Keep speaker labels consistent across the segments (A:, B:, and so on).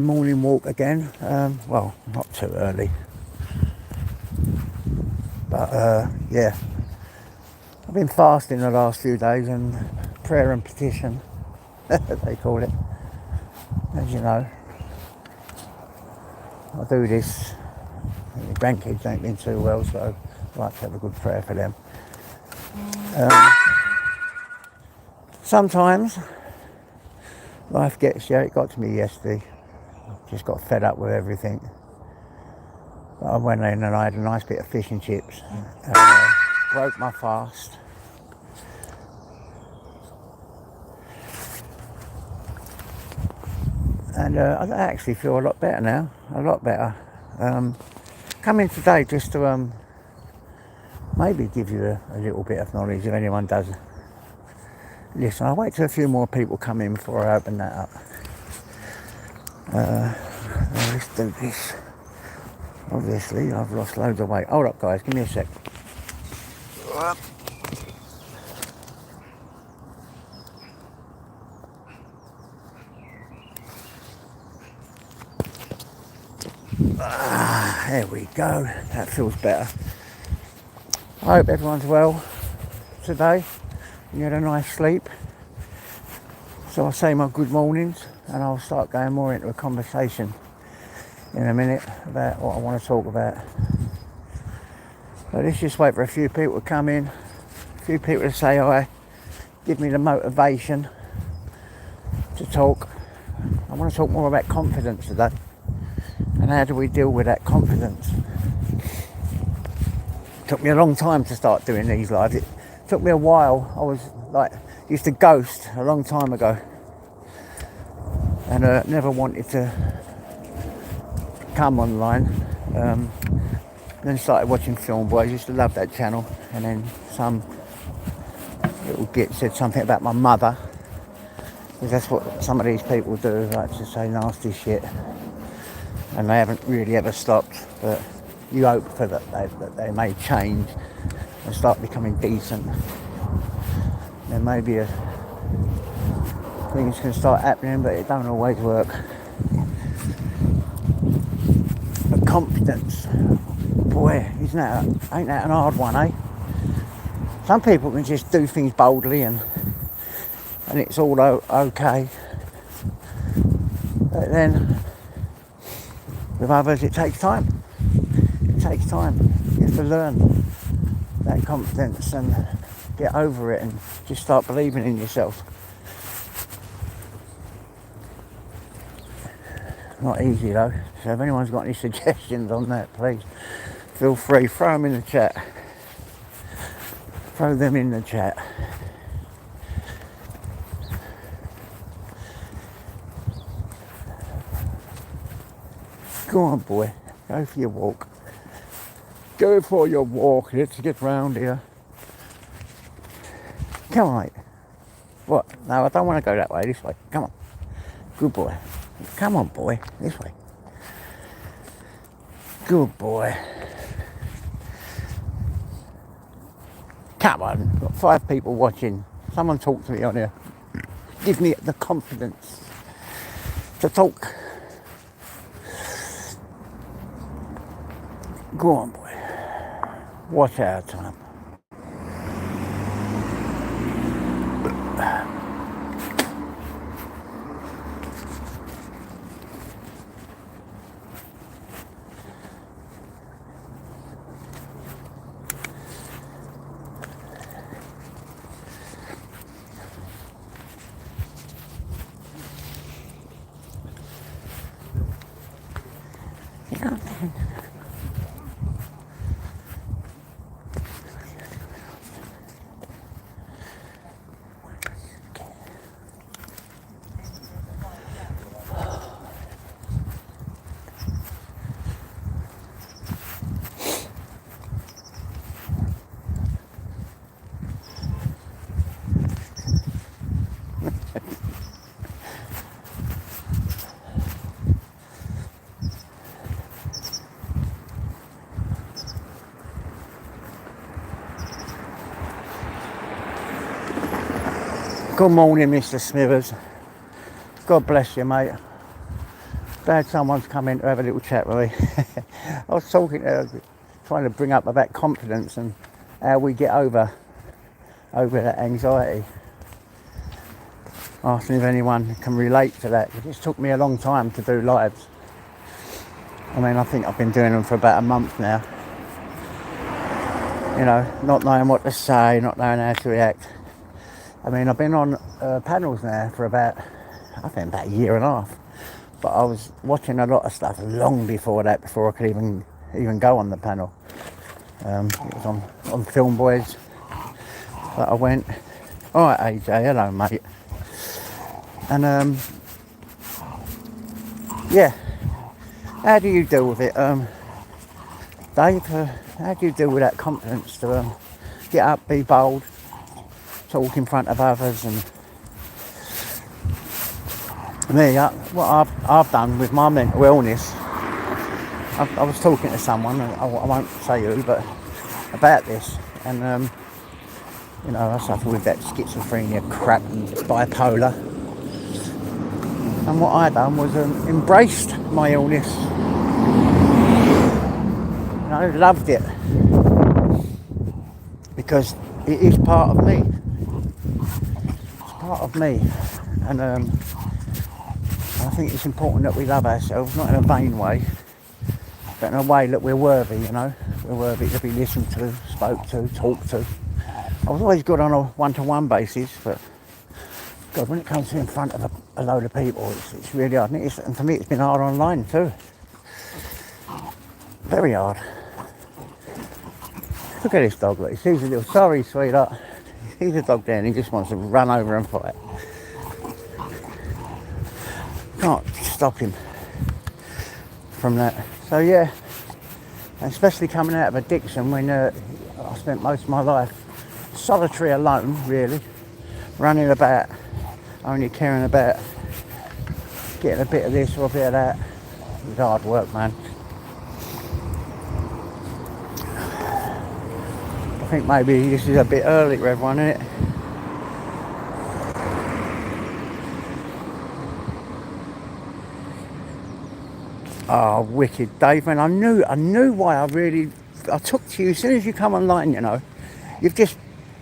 A: Morning walk again. Well, not too early, but yeah, I've been fasting the last few days and prayer and petition, they call it. As you know, I do this. The grandkids ain't been too well, so I like to have a good prayer for them. Sometimes life gets you. It got to me yesterday. Just got fed up with everything. But I went in and I had a nice bit of fish and chips. Broke my fast. And I actually feel a lot better now. A lot better. Come in today just to maybe give you a little bit of knowledge if anyone does listen. I'll wait till a few more people come in before I open that up. Let's do this. Obviously, I've lost loads of weight. Hold up, guys. Give me a sec. There we go. That feels better. I hope everyone's well today. You had a nice sleep. So I'll say my good mornings and I'll start going more into a conversation in a minute about what I want to talk about. But let's just wait for a few people to come in, a few people to say hi, give me the motivation to talk. I want to talk more about confidence today and how do we deal with that confidence. It took me a long time to start doing these lives. It took me a while. I was like, used to ghost a long time ago and never wanted to come online. Then started watching Film Boys. Used to love that channel, and then some little git said something about my mother, because that's what some of these people do, like to say nasty shit, and they haven't really ever stopped. But you hope for that they may change and start becoming decent. Then maybe things can start happening, but it don't always work. But confidence, boy, ain't that an hard one, eh? Some people can just do things boldly and it's all okay. But then with others it takes time. It takes time. You have to learn that confidence and get over it and just start believing in yourself. Not easy though. So if anyone's got any suggestions on that, please feel free, throw them in the chat. Throw them in the chat. Go on, boy. Go for your walk. Go for your walk. Let's get round here. Come on, mate. What? No, I don't want to go that way. This way. Come on. Good boy. Come on, boy. This way. Good boy. Come on. Got 5 people watching. Someone talk to me on here. Give me the confidence to talk. Go on, boy. Watch our time. Good morning, Mr. Smithers. God bless you, mate. Glad someone's come in to have a little chat with me. I was trying to bring up about confidence and how we get over that anxiety. Asking if anyone can relate to that. It just took me a long time to do lives. I mean, I think I've been doing them for about a month now. You know, not knowing what to say, not knowing how to react. I mean, I've been on panels now for about a year and a half. But I was watching a lot of stuff long before that, before I could even go on the panel. It was on Film Boys that I went. All right, AJ, hello, mate. And yeah, how do you deal with it, Dave? How do you deal with that confidence to get up, be bold, talk in front of others? And me, what I've done with my mental illness, I was talking to someone, I won't say who, but about this, and you know, I suffer with that schizophrenia crap and bipolar, and what I done was embraced my illness, you know, loved it, because it is part of me, it's part of me, and I think it's important that we love ourselves, not in a vain way, but in a way that we're worthy, you know. We're worthy to be listened to, spoke to, talked to. I was always good on a one-to-one basis, but God, when it comes to in front of a load of people, it's really hard. And for me, it's been hard online too. Very hard. Look at this dog, look. He sees a little, sorry, sweetheart. He sees a dog there and he just wants to run over and fight. Can't stop him from that. So yeah, especially coming out of addiction when I spent most of my life solitary, alone, really, running about, only caring about getting a bit of this or a bit of that. It was hard work, man. I think maybe this is a bit early for everyone, isn't it? Oh, wicked, Dave, man. I knew why I took to you as soon as you come online, you know. You've just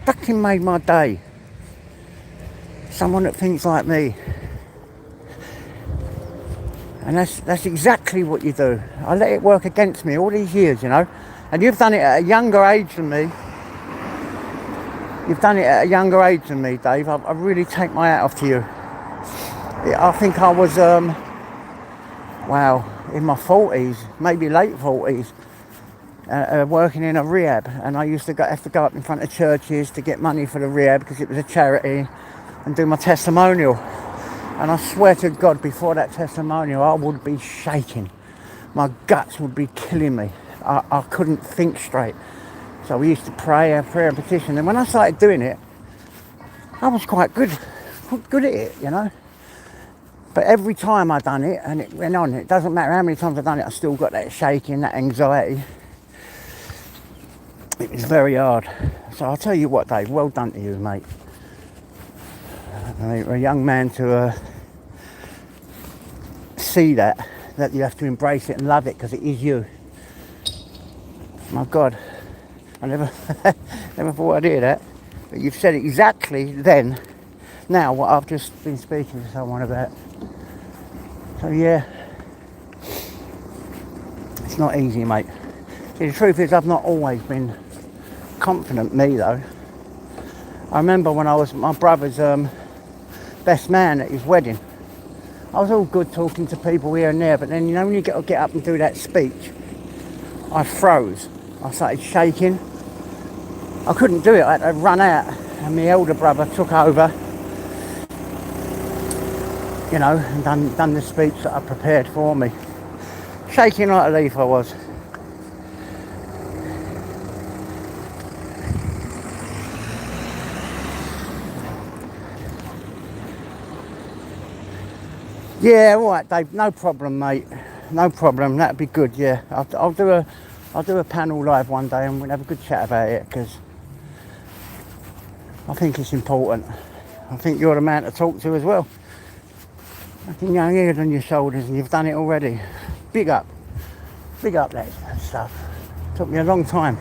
A: fucking made my day. Someone that thinks like me. And that's exactly what you do. I let it work against me all these years, you know. And you've done it at a younger age than me. You've done it at a younger age than me, Dave. I really take my hat off to you. I think I was, wow, in my 40s, maybe late 40s, working in a rehab, and I used to have to go up in front of churches to get money for the rehab because it was a charity, and do my testimonial. And I swear to God, before that testimonial, I would be shaking. My guts would be killing me. I couldn't think straight. So we used to pray and petition, and when I started doing it, I was quite good at it, you know. But every time I done it, and it went on, it doesn't matter how many times I've done it, I still got that shaking, that anxiety. It was very hard. So I'll tell you what, Dave, well done to you, mate. I mean, for a young man to see that you have to embrace it and love it because it is you. My God, I never thought I'd hear that. But you've said exactly then, now, what I've just been speaking to someone about. So yeah, it's not easy, mate. See, the truth is I've not always been confident, me though. I remember when I was my brother's best man at his wedding. I was all good talking to people here and there, but then, you know, when you get up and do that speech, I froze. I started shaking. I couldn't do it. I had to run out, and my elder brother took over, you know, and done the speech that I prepared for me. Shaking like a leaf I was. Yeah, all right, Dave. No problem, mate. No problem. That'd be good. Yeah, I'll do a panel live one day, and we'll have a good chat about it because I think it's important. I think you're the man to talk to as well. fucking young head on your shoulders and you've done it already. Big up that stuff. Took me a long time,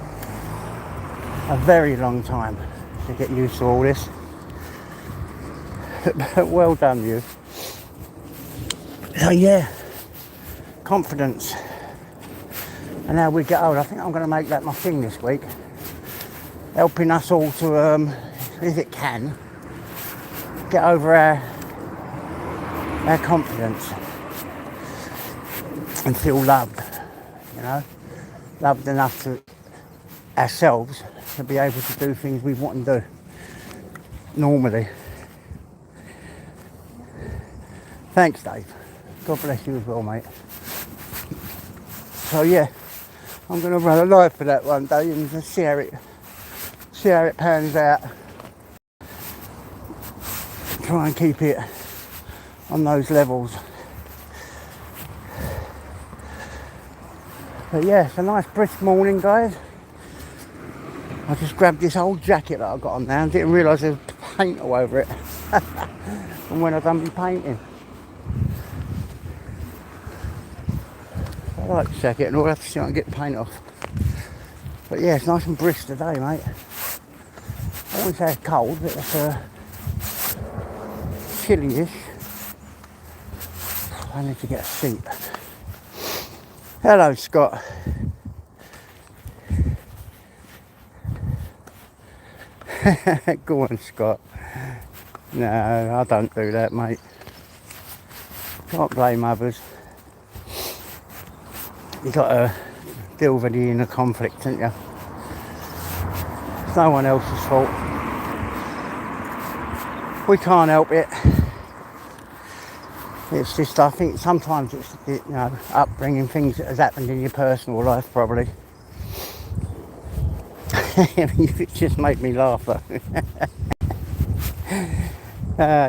A: a very long time to get used to all this. But well done, you. So yeah, confidence. And now we get old, I think I'm going to make that my thing this week. Helping us all to, if it can, get over our confidence and feel loved, you know, loved enough to ourselves to be able to do things we want to do normally. Thanks, Dave. God bless you as well, mate. So yeah, I'm going to run a live for that one day and just see how it pans out. Try and keep it on those levels. But yeah, it's a nice brisk morning, guys. I just grabbed this old jacket that I've got on now and didn't realise there was paint all over it. And when I've done my painting. I like the jacket and all, I have to see if I can get the paint off. But yeah, it's nice and brisk today, mate. I wouldn't say it's cold, but it's chilly-ish. I need to get a seat. Hello, Scott. Go on, Scott. No, I don't do that, mate. Can't blame others. You got to deal with the inner conflict, haven't you? It's no one else's fault. We can't help it. It's just, I think sometimes it's, you know, upbringing, things that has happened in your personal life, probably. It just made me laugh, though.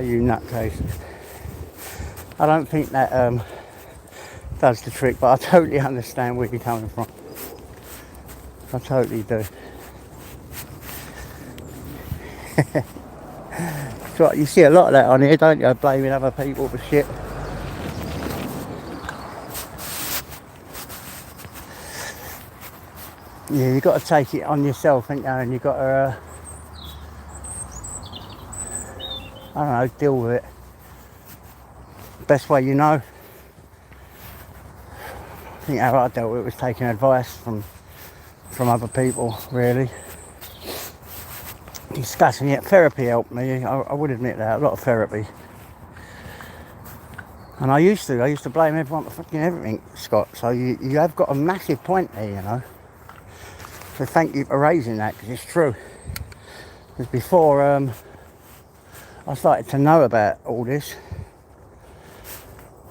A: You nutcase. I don't think that does the trick, but I totally understand where you're coming from. I totally do. So you see a lot of that on here, don't you? Blaming other people for shit. Yeah, you got to take it on yourself, haven't you? And you got to, I don't know, deal with it. Best way you know. I think how I dealt with it was taking advice from other people, really. Discussing it. Therapy helped me, I would admit that, a lot of therapy. And I used to blame everyone for fucking everything, Scott. So you have got a massive point there, you know. So thank you for raising that, because it's true. Because before I started to know about all this,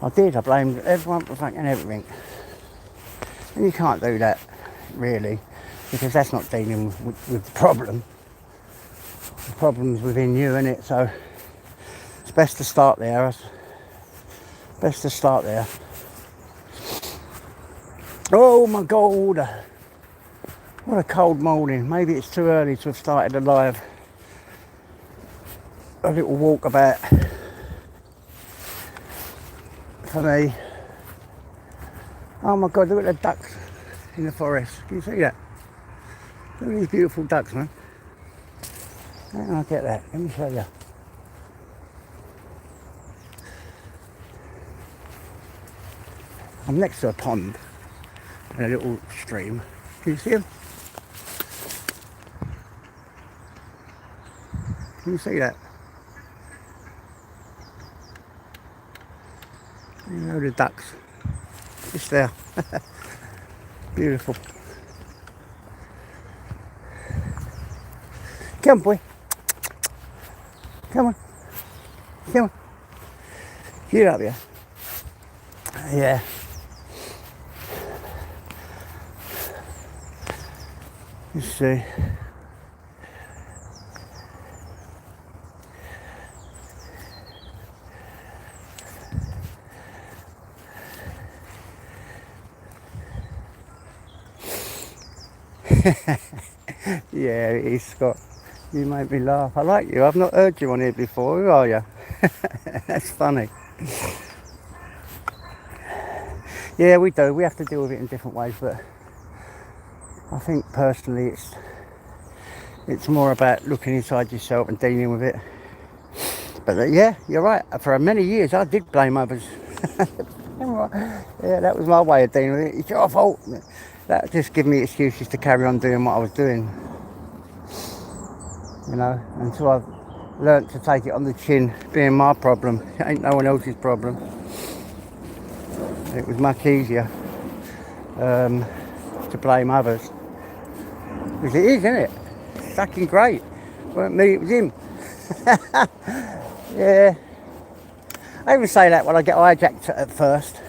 A: I blamed everyone for fucking everything. And you can't do that, really, because that's not dealing with the problem. The problem's within you, isn't it? So it's best to start there. Oh my God. What a cold morning. Maybe it's too early to have started a live. A little walkabout for me. Oh my God, look at the ducks in the forest. Can you see that? Look at these beautiful ducks, man. How can I get that? Let me show you. I'm next to a pond and a little stream. Can you see them? Can you see that? You know the ducks. Just there. Beautiful. Come on, boy. Come on. Come on. Get up here. Yeah. Let's see. Yeah, it is, Scott. You make me laugh. I like you. I've not heard you on here before. Who are you? That's funny. Yeah, we do. We have to deal with it in different ways, but I think personally it's more about looking inside yourself and dealing with it. But yeah, you're right. For many years, I did blame others. Yeah, that was my way of dealing with it. It's your fault. That just gave me excuses to carry on doing what I was doing. You know, until I've learnt to take it on the chin, being my problem. It ain't no one else's problem. It was much easier to blame others. Because it is, isn't it? It's fucking great. It weren't me, it was him. Yeah. I even say that when I get hijacked at first.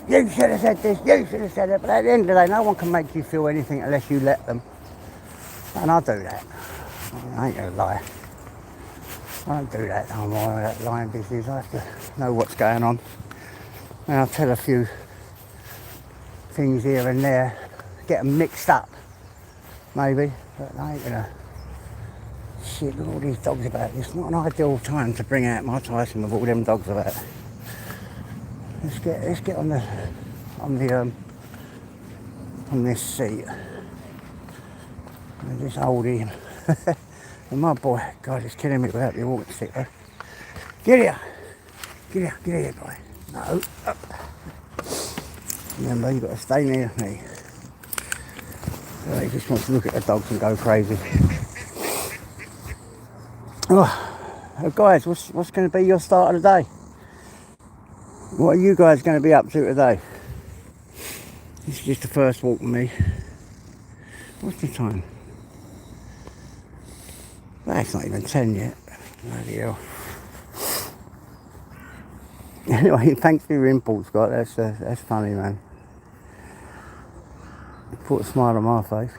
A: You should have said this, you should have said it. But at the end of the day, no one can make you feel anything unless you let them. And I do that. I ain't gonna lie. I don't do that no more, that lying business. I have to know what's going on. And I'll tell a few things here and there, get them mixed up, maybe. But I ain't gonna shit with all these dogs about. It's not an ideal time to bring out Mike Tyson with all them dogs about. Let's get on this seat. And just hold in. And my boy, God, it's killing me without the walking stick. Huh? Get here, boy. No, up. Remember, you've got to stay near me. So he just wants to look at the dogs and go crazy. Oh, guys, what's going to be your start of the day? What are you guys going to be up to today? This is just the first walk with me. What's the time? Well, it's not even 10 yet. Bloody hell. Anyway, thanks for your input, Scott. That's funny, man. Put a smile on my face.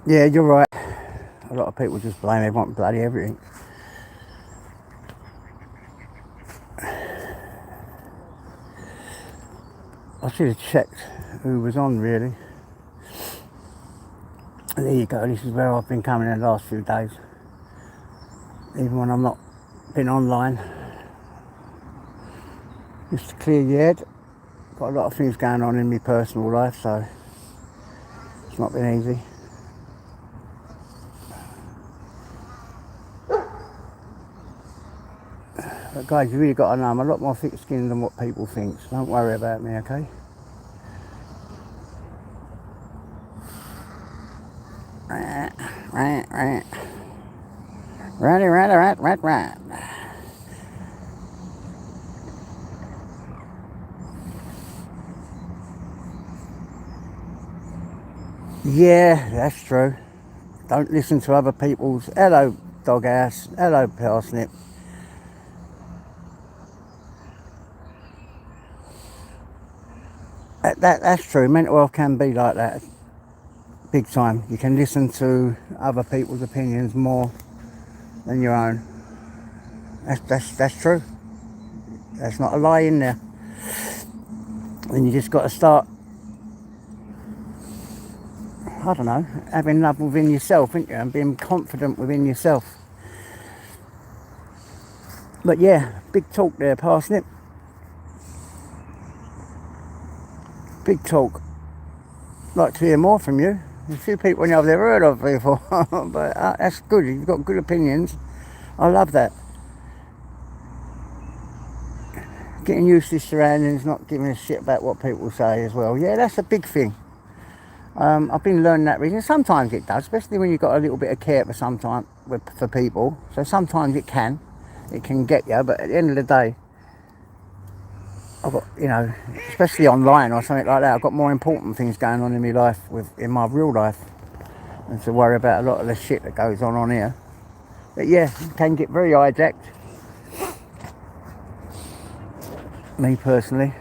A: Yeah, you're right. A lot of people just blame everyone, bloody everything. I should have checked who was on, really. And there you go, this is where I've been coming in the last few days. Even when I'm not been online. Just to clear your head. Got a lot of things going on in my personal life, so it's not been easy. But guys, you really got to know I'm a lot more thick-skinned than what people think, so don't worry about me, okay? Right. Right. Yeah, that's true. Don't listen to other people's... Hello, Doghouse. Hello, Parsnip. That's true. Mental health can be like that. Big time. You can listen to other people's opinions more than your own. That's true. That's not a lie in there. And you just got to start, I don't know, having love within yourself, ain't you? And being confident within yourself. But yeah, big talk there, Parsnip. Big talk. Like to hear more from you. There's a few people I've never heard of before, but that's good. You've got good opinions. I love that. Getting used to surroundings, not giving a shit about what people say as well. Yeah, that's a big thing. I've been learning that recently. Sometimes it does, especially when you've got a little bit of care for people. So sometimes it can get you, but at the end of the day, I've got, especially online or something like that, I've got more important things going on in my life, in my real life, than to worry about a lot of the shit that goes on here. But yeah, it can get very hijacked. Me personally.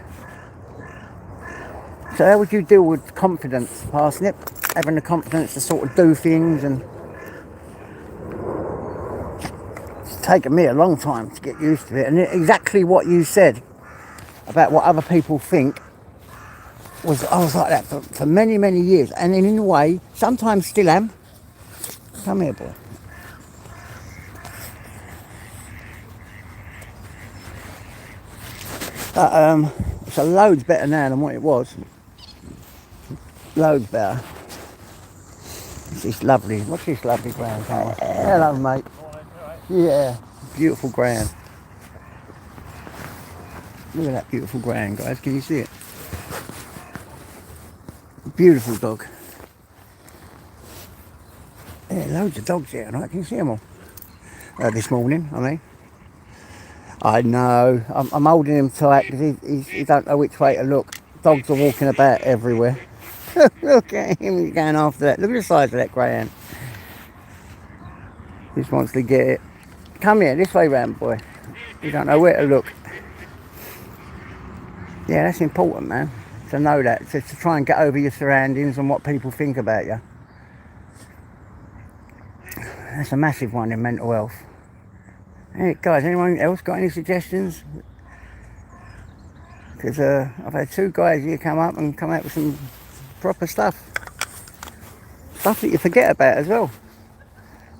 A: So how would you deal with confidence, Parsnip? Having the confidence to sort of do things, and it's taken me a long time to get used to it. And exactly what you said about what other people think I was like that for many, many years. And in a way, sometimes still am. Come here, boy. But it's a loads better now than what it was. Loads better. It's this lovely, what's this lovely ground? Hello, mate. Yeah, beautiful ground. Look at that beautiful ground, guys. Can you see it? Beautiful dog. Yeah, loads of dogs here, right? Can you see them all? This morning, I mean. I know. I'm holding him tight because he don't know which way to look. Dogs are walking about everywhere. Look at him, he's going after that. Look at the size of that greyhound. He just wants to get it. Come here, this way round, boy. You don't know where to look. Yeah, that's important, man. To know that, to try and get over your surroundings and what people think about you. That's a massive one in mental health. Hey, guys, anyone else got any suggestions? Because I've had 2 guys here come up with some proper stuff. Stuff that you forget about as well.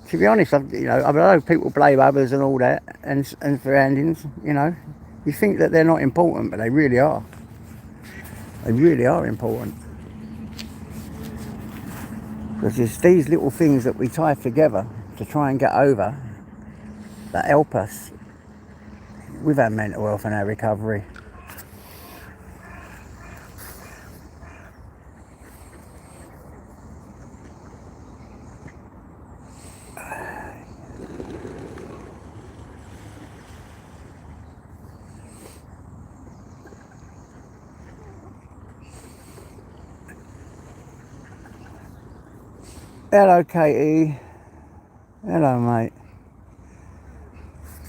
A: To be honest, I know people blame others and all that, and surroundings, You think that they're not important, but they really are. They really are important. Because it's these little things that we tie together to try and get over that help us with our mental health and our recovery. Hello, Katie. Hello, mate.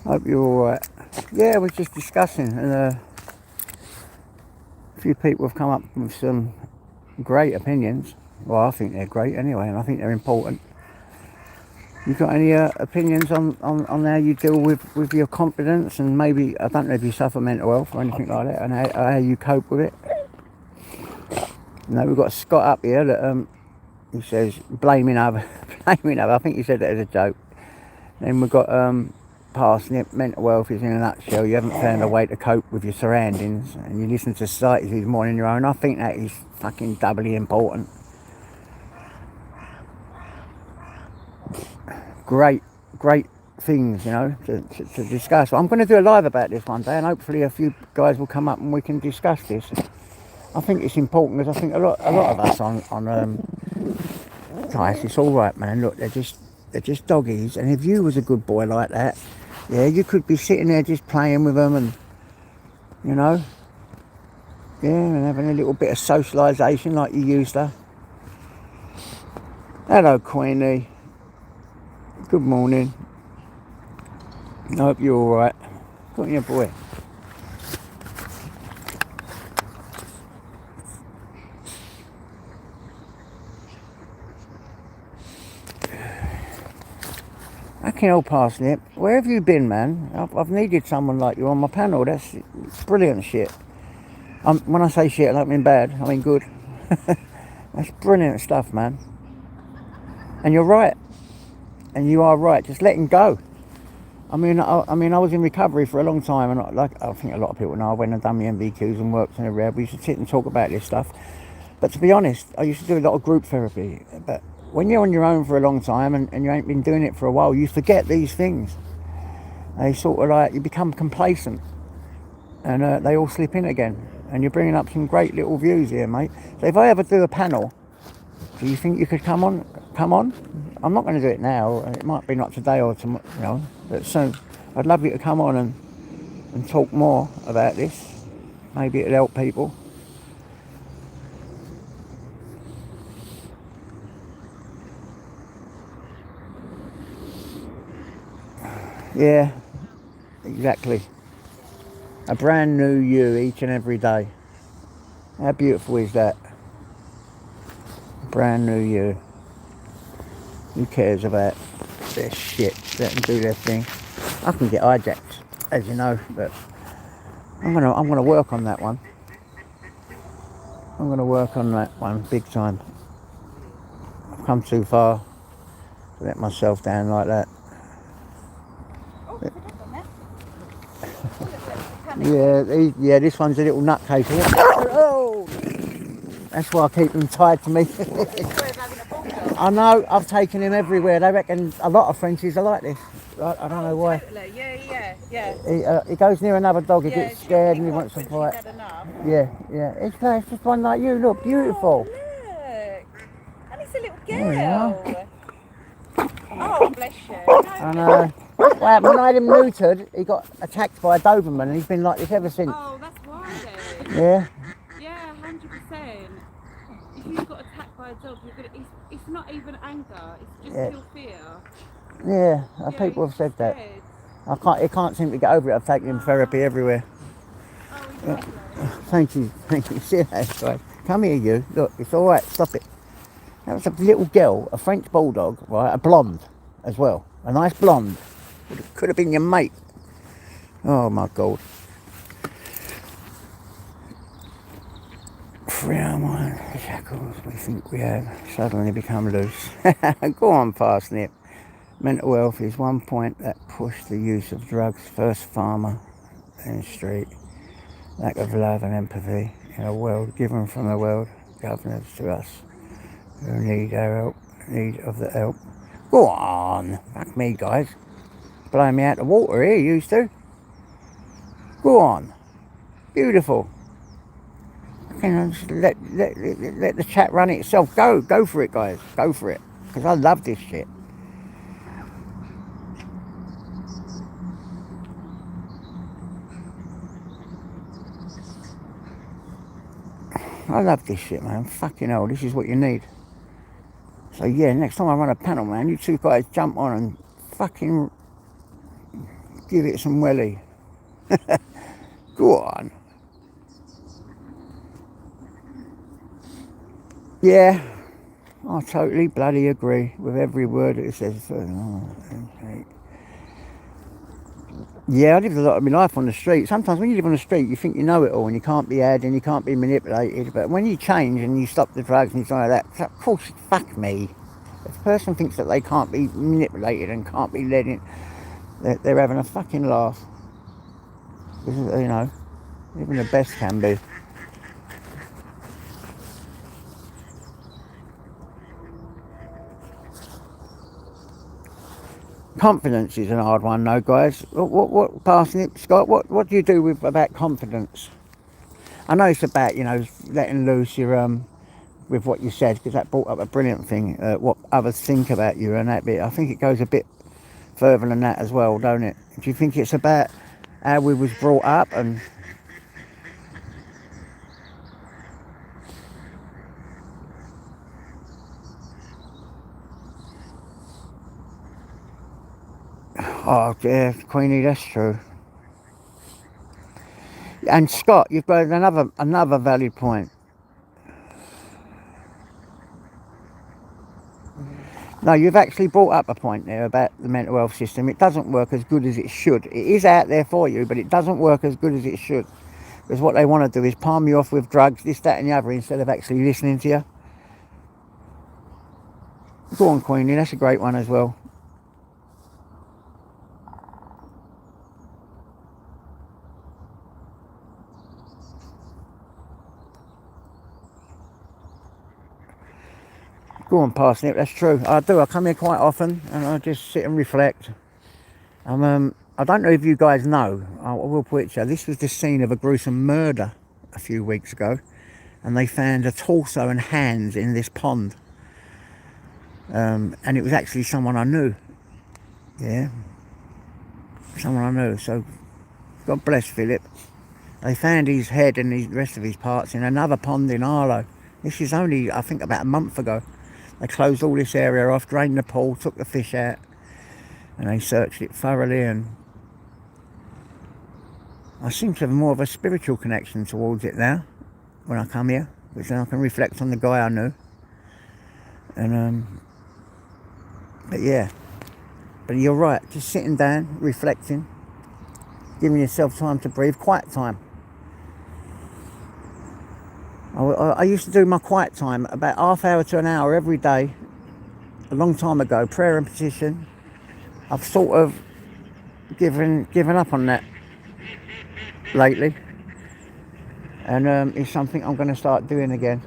A: Hope you're alright. Yeah, we're just discussing, and a few people have come up with some great opinions. Well, I think they're great anyway, and I think they're important. You got any opinions on how you deal with your confidence, and maybe, I don't know if you suffer mental health or anything like that, and how you cope with it? We've got Scott up here that he says blaming other. I think he said that as a joke. Then we've got Parsnip. Mental health is in a nutshell. You haven't found a way to cope with your surroundings, and you listen to societies more than your own. I think that is fucking doubly important. Great things, to discuss. I'm going to do a live about this one day, and hopefully a few guys will come up and we can discuss this. I think it's important because I think a lot of us on guys, it's all right, man. Look, they're just doggies, and if you was a good boy like that, yeah, you could be sitting there just playing with them, and and having a little bit of socialisation like you used to. Hello, Queenie. Good morning. I hope you're all right. Got your boy. Fucking old Parsnip, where have you been, man? I've needed someone like you on my panel. That's brilliant shit. When I say shit, I don't mean bad, I mean good. That's brilliant stuff, man. And you're right. And you are right. Just letting go. I was in recovery for a long time, and I think a lot of people know, I went and done my MVQs and worked in a rehab. We used to sit and talk about this stuff. But to be honest, I used to do a lot of group therapy. But when you're on your own for a long time and you ain't been doing it for a while, you forget these things. They sort of you become complacent, and they all slip in again. And you're bringing up some great little views here, mate. So if I ever do a panel, do you think you could come on? I'm not going to do it now. It might be not today or tomorrow, but soon. I'd love you to come on and talk more about this. Maybe it'll help people. Yeah, exactly. A brand new you each and every day. How beautiful is that? Brand new you. Who cares about their shit? Let them do their thing. I can get hijacked, as you know, but I'm gonna work on that one. I'm gonna work on that one big time. I've come too far to let myself down like that. Yeah, this one's a little nutcase. Oh, that's why I keep them tied to me. I know, I've taken him everywhere. They reckon a lot of Frenchies are like this. I don't know why.
B: Totally. Yeah.
A: He goes near another dog, he
B: Yeah,
A: gets scared and he wants to
B: when she's
A: fight.
B: had enough.
A: Yeah. It's just one like you. Look, beautiful.
B: Oh, look. And it's a little
A: There you are.
B: girl. Oh, bless you.
A: I know. Well, when I had him neutered, he got attacked by a Doberman and he's been like this ever since.
B: Oh, that's why then.
A: Yeah.
B: Yeah, 100%. If you got attacked by a dog, it's not even anger, it's just still fear.
A: Yeah, people have said that. He can't seem to get over it. I've taken him therapy everywhere.
B: Oh,
A: Thank you. See you later, guys. Come here, you. Look, it's all right. Stop it. That was a little girl, a French bulldog, right? A blonde as well. A nice blonde. Could have been your mate. Oh my God. Free our mind, the shackles we think we have suddenly become loose. Go on, Parsnip. Mental health is one point that pushed the use of drugs. First farmer and street. Lack of love and empathy in a world given from the world governors to us who need our help, need of the help. Go on. Fuck me, guys. Blowing me out the water here, you used to. Go on. Beautiful. Just let the chat run itself. Go for it, guys. Go for it. Because I love this shit. I love this shit, man. Fucking hell, this is what you need. So yeah, next time I run a panel, man, you two guys jump on and fucking give it some welly. Go on. Yeah, I totally bloody agree with every word that it says. Yeah, I lived a lot of my life on the street. Sometimes when you live on the street, you think you know it all and you can't be had and you can't be manipulated. But when you change and you stop the drugs and stuff like that, of course, fuck me. If a person thinks that they can't be manipulated and can't be led in, they're having a fucking laugh. Because, you know, even the best can be. Confidence is an hard one, though, guys. What Parsnip, Scott? What do you do about confidence? I know it's about, you know, letting loose your with what you said, because that brought up a brilliant thing. What others think about you and that bit. I think it goes a bit further than that as well, don't it? Do you think it's about how we was brought up and? Oh yeah, Queenie, that's true. And Scott, you've got another valid point. No, you've actually brought up a point there about the mental health system. It doesn't work as good as it should. It is out there for you, but it doesn't work as good as it should. Because what they want to do is palm you off with drugs, this, that and the other, instead of actually listening to you. Go on, Queenie, that's a great one as well. Go on, Parsnip, that's true. I do. I come here quite often and I just sit and reflect. I don't know if you guys know, I will put it to you, this was the scene of a gruesome murder a few weeks ago, and they found a torso and hands in this pond. And it was actually someone I knew. Yeah. Someone I knew. So, God bless Philip. They found his head and the rest of his parts in another pond in Arlo. This is only, I think, about a month ago. They closed all this area off, drained the pool, took the fish out, and they searched it thoroughly. And I seem to have more of a spiritual connection towards it now when I come here, which then I can reflect on the guy I knew. And but yeah, but you're right, just sitting down, reflecting, giving yourself time to breathe, quiet time. I used to do my quiet time about half hour to an hour every day, a long time ago, prayer and petition. I've sort of given up on that. lately, and it's something I'm going to start doing again.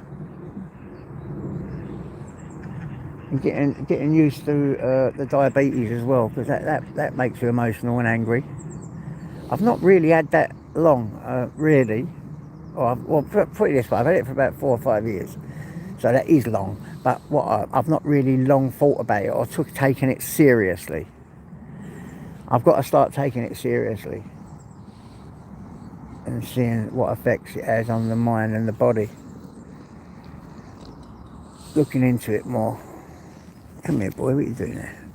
A: And getting used to the diabetes as well, because that makes you emotional and angry. I've not really had that long, really. Well, put it this way, I've had it for about 4 or 5 years, so that is long. But I've not really long thought about it or taken it seriously. I've got to start taking it seriously and seeing what effects it has on the mind and the body. Looking into it more. Come here, boy, what are you doing there?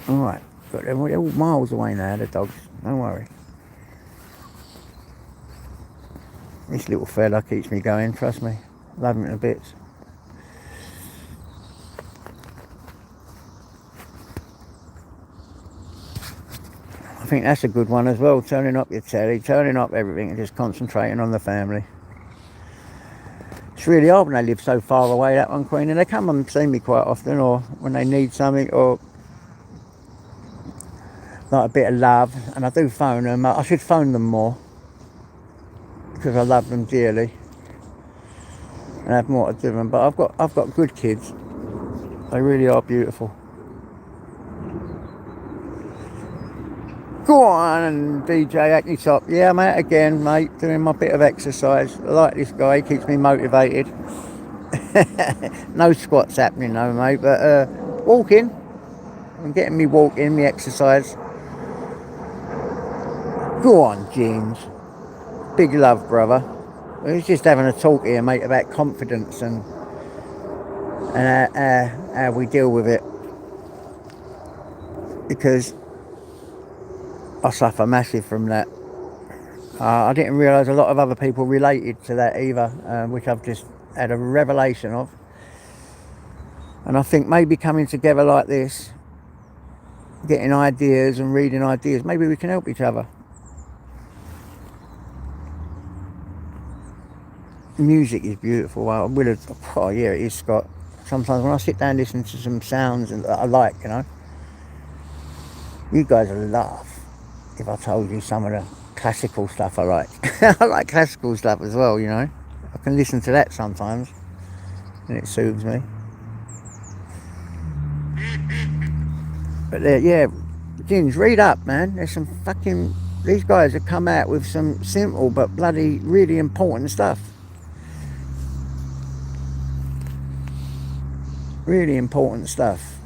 A: Alright, they're all miles away now, the dogs. Don't worry. This little fella keeps me going, trust me. Love him to bits. I think that's a good one as well, turning up your telly, turning up everything and just concentrating on the family. It's really hard when they live so far away, that one, Queen, and they come and see me quite often, or when they need something, or like a bit of love, and I do phone them. I should phone them more, because I love them dearly, and have more to do them, but I've got good kids. They really are beautiful. Go on, and DJ Acne Top. Yeah, I'm out again, mate, doing my bit of exercise. I like this guy, he keeps me motivated. No squats happening though, mate, but walking. I'm getting me walking, me exercise. Go on, James. Big love, brother. We was just having a talk here, mate, about confidence and how we deal with it. Because I suffer massive from that. I didn't realise a lot of other people related to that either, which I've just had a revelation of. And I think maybe coming together like this, getting ideas and reading ideas, maybe we can help each other. Music is beautiful. Oh yeah, it is, Scott. Sometimes when I sit down and listen to some sounds that I like, you know, you guys will laugh if I told you some of the classical stuff I like. I like classical stuff as well, you know. I can listen to that sometimes and it soothes me. But yeah, Jins, read up, man. There's some fucking... These guys have come out with some simple but bloody really important stuff. Really important stuff.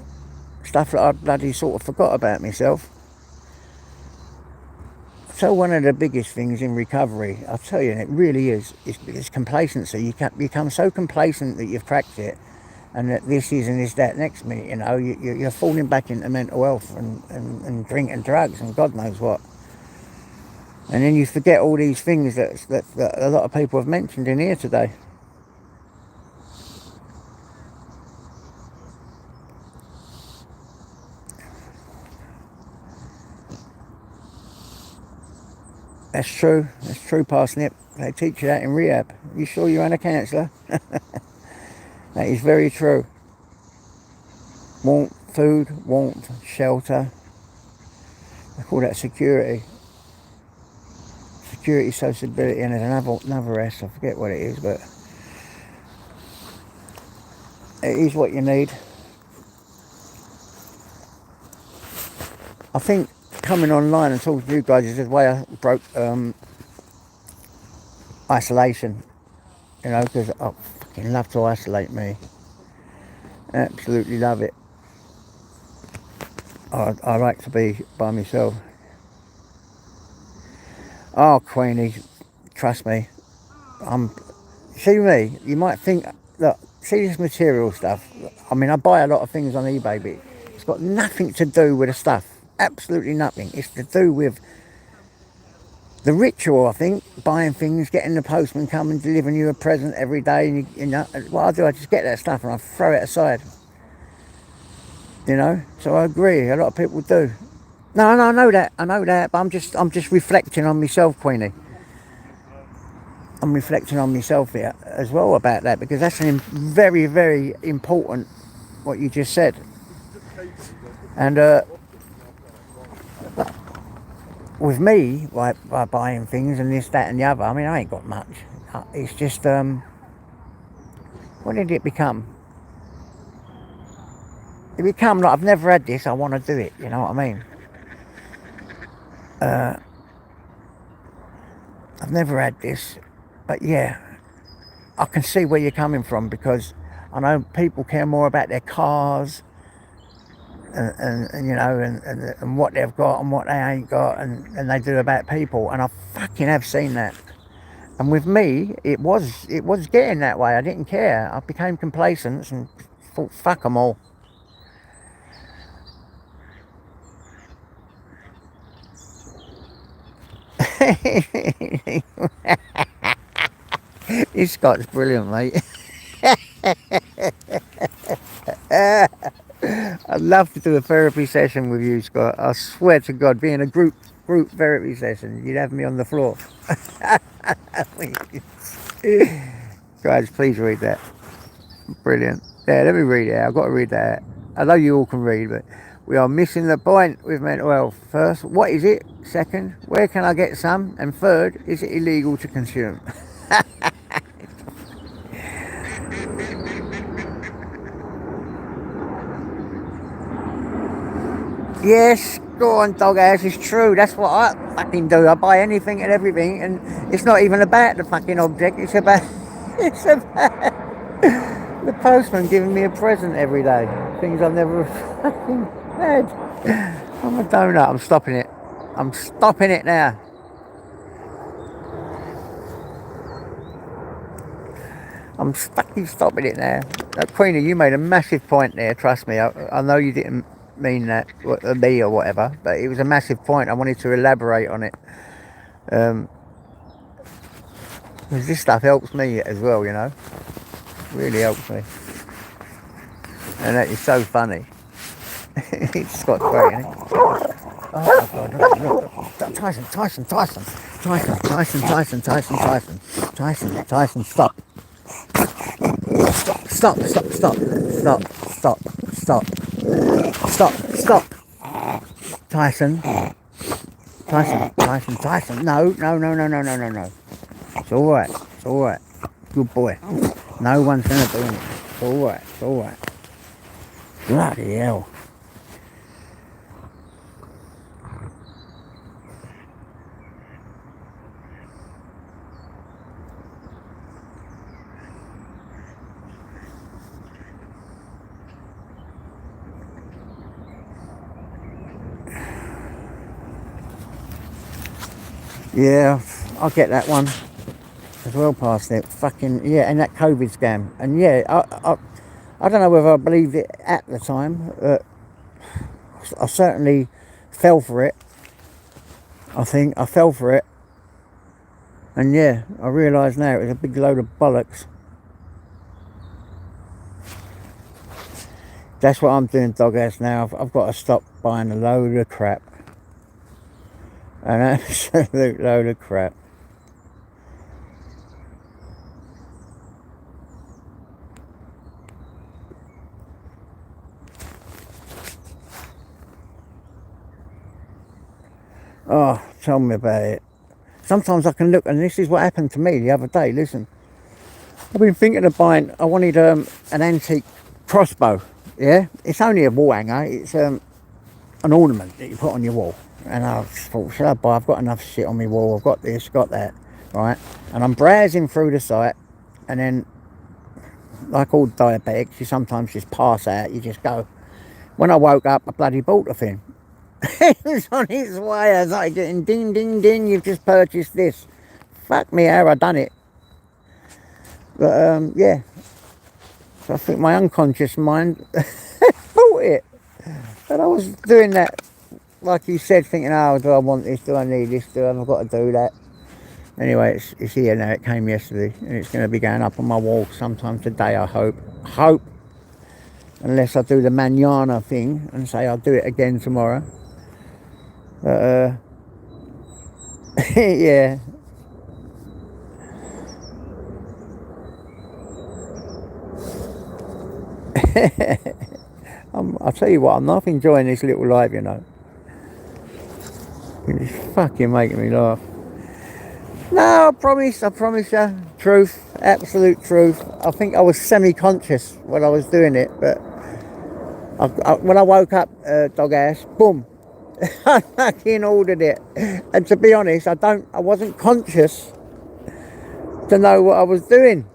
A: Stuff that I bloody sort of forgot about myself. So one of the biggest things in recovery, I'll tell you, and it really is complacency. You become so complacent that you've cracked it, and that this is and this that next minute, you know, you're falling back into mental health and drink and drugs and God knows what. And then you forget all these things that a lot of people have mentioned in here today. That's true, Parsnip. They teach you that in rehab. You sure you're a counsellor? That is very true. Food, warmth, shelter. They call that security. Security, sociability, and there's another S, I forget what it is, but it is what you need. I think coming online and talking to you guys is the way I broke isolation, you know, because I fucking love to isolate me. Absolutely love it. I like to be by myself. Oh, Queenie, trust me. See me, you might think, look, see this material stuff. I mean, I buy a lot of things on eBay, but it's got nothing to do with the stuff. Absolutely nothing. It's to do with the ritual, I think. Buying things, getting the postman come and delivering you a present every day. And you know, what I do, I just get that stuff and I throw it aside. You know, so I agree. A lot of people do. No, I know that, but I'm just reflecting on myself, Queenie. I'm reflecting on myself here as well about that, because that's very, very important what you just said. And with me, like by buying things and this, that, and the other. I mean, I ain't got much. It's just when did it become? It become like I've never had this. I want to do it. You know what I mean? I've never had this, but yeah, I can see where you're coming from because I know people care more about their cars and you know and what they've got and what they ain't got and they do about people, and I fucking have seen that. And with me, it was getting that way. I didn't care. I became complacent and thought, fuck them all. This Scott's brilliant, mate. I'd love to do a therapy session with you, Scott. I swear to God, being a group therapy session, you'd have me on the floor. Guys, please read that. Brilliant. Yeah, let me read it. I've got to read that. I know you all can read, but we are missing the point with mental health. First, what is it? Second, where can I get some? And third, is it illegal to consume? Yes, go on, dog ass. It's true. That's what I fucking do. I buy anything and everything, and it's not even about the fucking object. It's about the postman giving me a present every day. Things I've never fucking had. I'm a donut. I'm stopping it. I'm stopping it now. I'm fucking stopping it now. Queenie, you made a massive point there. Trust me. I know you didn't mean that me or whatever, but it was a massive point. I wanted to elaborate on it. Because this stuff helps me as well, you know. Really helps me. And that is so funny. It's Scott great, isn't it? Oh my God, look. Tyson, stop. Stop. Tyson. No. It's alright. Good boy. No one's gonna do anything. It's alright. Bloody hell. Yeah, I'll get that one as well past it. Fucking yeah, and that COVID scam. And yeah, I don't know whether I believed it at the time. I certainly fell for it. I think I fell for it. And yeah, I realise now it was a big load of bollocks. That's what I'm doing, dog ass, now. I've got to stop buying a load of crap. An absolute load of crap. Oh, tell me about it. Sometimes I can look, and this is what happened to me the other day. Listen, I've been thinking of buying. I wanted an antique crossbow. Yeah, it's only a wall hanger. It's an ornament that you put on your wall. And I thought, should I buy? I've got enough shit on my wall. I've got this, got that, right? And I'm browsing through the site, and then, like all diabetics, you sometimes just pass out. You just go. When I woke up, I bloody bought the thing. It was on its way. I was like getting ding, ding, ding. You've just purchased this. Fuck me, how I done it. But yeah. So I think my unconscious mind bought it. And I was doing that, like you said, thinking, oh, do I want this? Do I need this? I've got to do that? Anyway, it's here now. It came yesterday, and it's going to be going up on my wall sometime today, I hope. Unless I do the manana thing and say I'll do it again tomorrow. But yeah. I'll tell you what, I'm not enjoying this little live, you know. It's fucking making me laugh. No, I promise you. Truth, absolute truth. I think I was semi-conscious when I was doing it, but when I woke up, dog ass, boom, I fucking ordered it. And to be honest, I wasn't conscious to know what I was doing,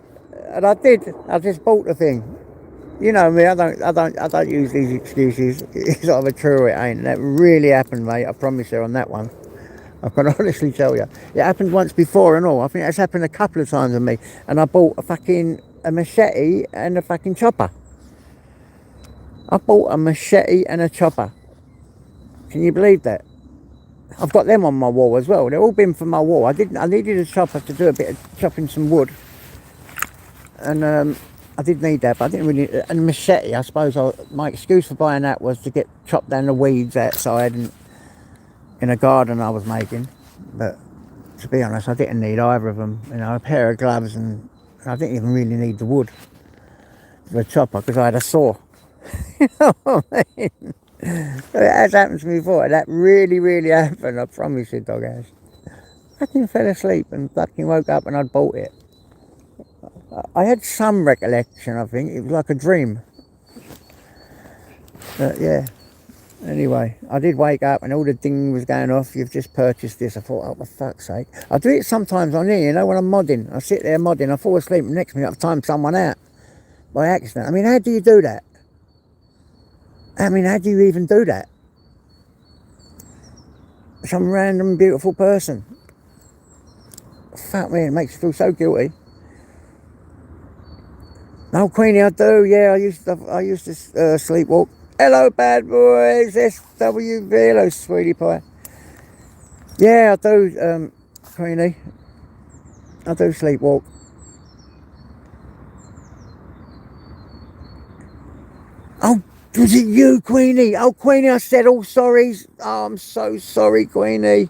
A: and I did. I just bought the thing. You know me. I don't use these excuses. It's either true or it ain't. That really happened, mate. I promise you on that one. I can honestly tell you, it happened once before and all. I think that's happened a couple of times with me. And I bought a machete and a fucking chopper. I bought a machete and a chopper. Can you believe that? I've got them on my wall as well. They've all been for my wall. I needed a chopper to do a bit of chopping some wood. And I did need that, but I didn't really. And machete, I suppose my excuse for buying that was to chop down the weeds outside and in a garden I was making. But to be honest, I didn't need either of them. You know, a pair of gloves, and I didn't even really need the wood for a chopper because I had a saw. You know what I mean? So it has happened to me before. That really, really happened. I promise you, dog ass. I fucking fell asleep and fucking woke up and I'd bought it. I had some recollection, I think. It was like a dream. But yeah. Anyway, I did wake up and all the ding was going off. You've just purchased this. I thought, oh, for fuck's sake. I do it sometimes on here, you know, when I'm modding. I sit there modding. I fall asleep and next minute I've timed someone out by accident. I mean, how do you do that? I mean, how do you even do that? Some random beautiful person. Fuck me, it makes you feel so guilty. Oh, Queenie, I do. Yeah, I used to sleepwalk. Hello, bad boys. SWV. Hello, sweetie pie. Yeah, I do, Queenie. I do sleepwalk. Oh, was it you, Queenie? Oh, Queenie, I said all sorries. Oh, I'm so sorry, Queenie.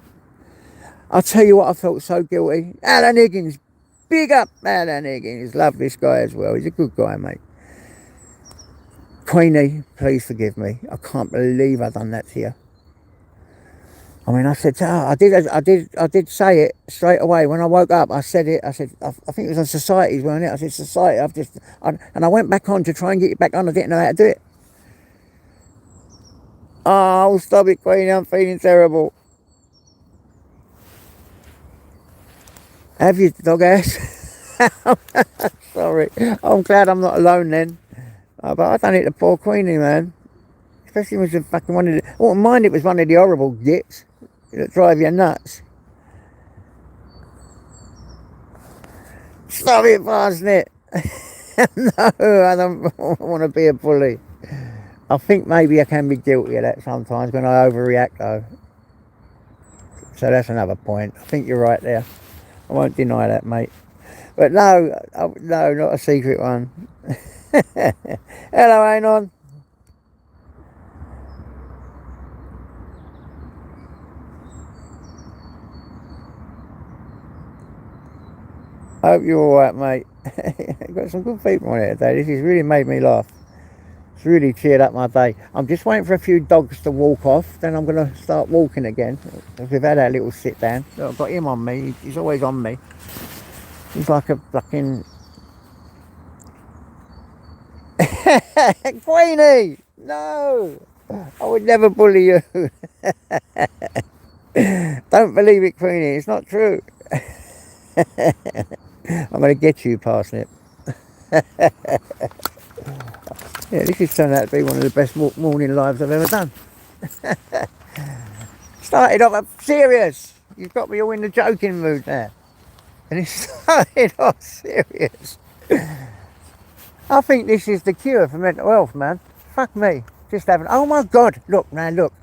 A: I'll tell you what, I felt so guilty. Alan Higgins. Big up Alan Higgins. Love this guy as well. He's a good guy, mate. Queenie, please forgive me. I can't believe I've done that to you. I mean, I said, I did say it straight away when I woke up. I said it. I said, I think it was on Societies, wasn't it? I said, Society. And I went back on to try and get you back on. I didn't know how to do it. Oh, stop it, Queenie. I'm feeling terrible. Have you, dog ass? Sorry. I'm glad I'm not alone then. But I done it to poor Queenie, man. Especially when it was fucking one of the... I wouldn't mind it was one of the horrible gits that drive you nuts. Stop it, Parsnip. No, I don't want to be a bully. I think maybe I can be guilty of that sometimes when I overreact, though. So that's another point. I think you're right there. I won't deny that, mate. But no, not a secret one. Hello, Anon. Hope you're alright, mate. Got some good people on here today. This has really made me laugh. It's really cheered up my day. I'm just waiting for a few dogs to walk off, then I'm going to start walking again. We've had our little sit down. I've got him on me. He's always on me. He's like a fucking... Queenie! No! I would never bully you. Don't believe it, Queenie. It's not true. I'm going to get you, Parsnip. Yeah, this has turned out to be one of the best morning lives I've ever done. Started off serious. You've got me all in the joking mood now. And it started off serious. I think this is the cure for mental health, man. Fuck me. Just having... Oh, my God. Look, man, look.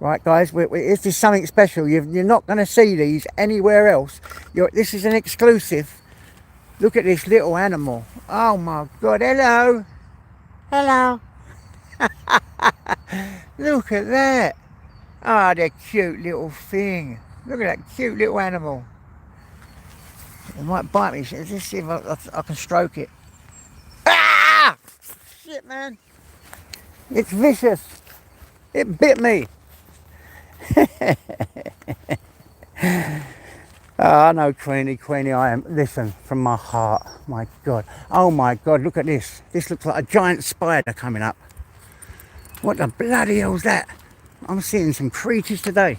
A: Right, guys, this is something special. You're not going to see these anywhere else. This is an exclusive. Look at this little animal. Oh, my God. Hello. Hello. Look at that. Ah, the cute little thing. Look at that cute little animal. It might bite me. Let's see if I can stroke it. Ah! Shit, man. It's vicious. It bit me. Oh, I know, Queenie, I am. Listen, from my heart, my God. Oh my God, look at this. This looks like a giant spider coming up. What the bloody hell's that? I'm seeing some creatures today.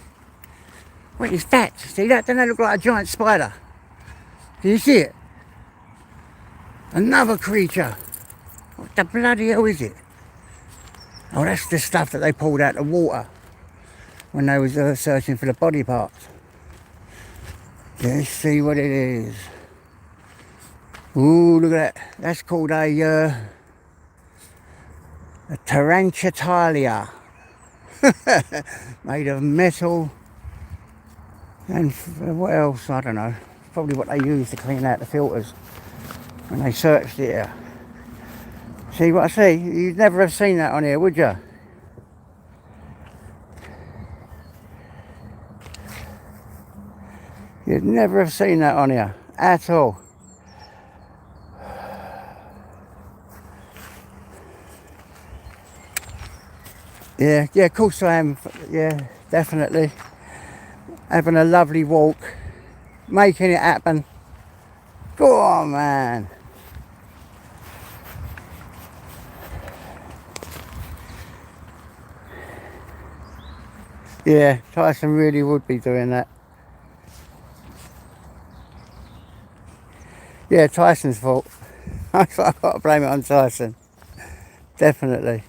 A: What is that? See that? Doesn't that look like a giant spider? Do you see it? Another creature. What the bloody hell is it? Oh, that's the stuff that they pulled out of the water when they was searching for the body parts. Let's see what it is. Ooh, look at that. That's called a Tarantula. Made of metal. And what else? I don't know. Probably what they use to clean out the filters when they searched it here. See what I see? You'd never have seen that on here, would you? You'd never have seen that on here at all. Yeah, of course I am. Yeah, definitely. Having a lovely walk. Making it happen. Go on, man. Yeah, Tyson really would be doing that. Yeah, Tyson's fault. I've got to blame it on Tyson. Definitely.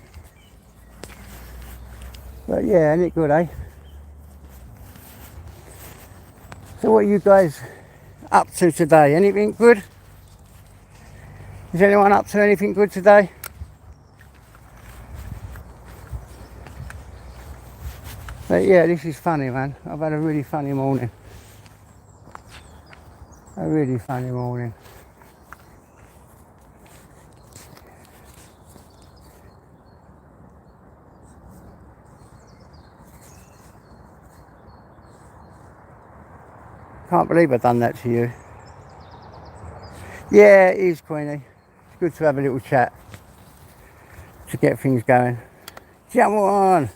A: But yeah, ain't it good, eh? So what are you guys up to today? Anything good? Is anyone up to anything good today? But yeah, this is funny, man. I've had a really funny morning. A really funny morning. Can't believe I've done that to you. Yeah, it is, Queenie. It's good to have a little chat to get things going. Come on.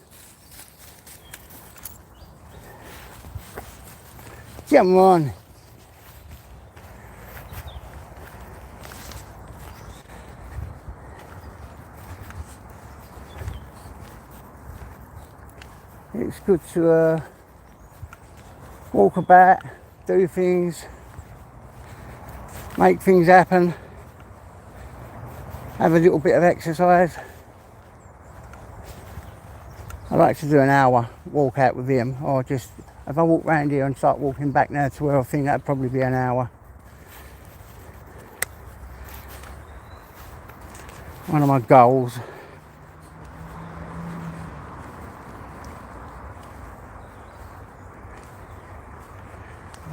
A: Come on. It's good to walk about, do things, make things happen, have a little bit of exercise. I like to do an hour walk out with him, or just if I walk round here and start walking back now to where I think that'd probably be an hour. One of my goals.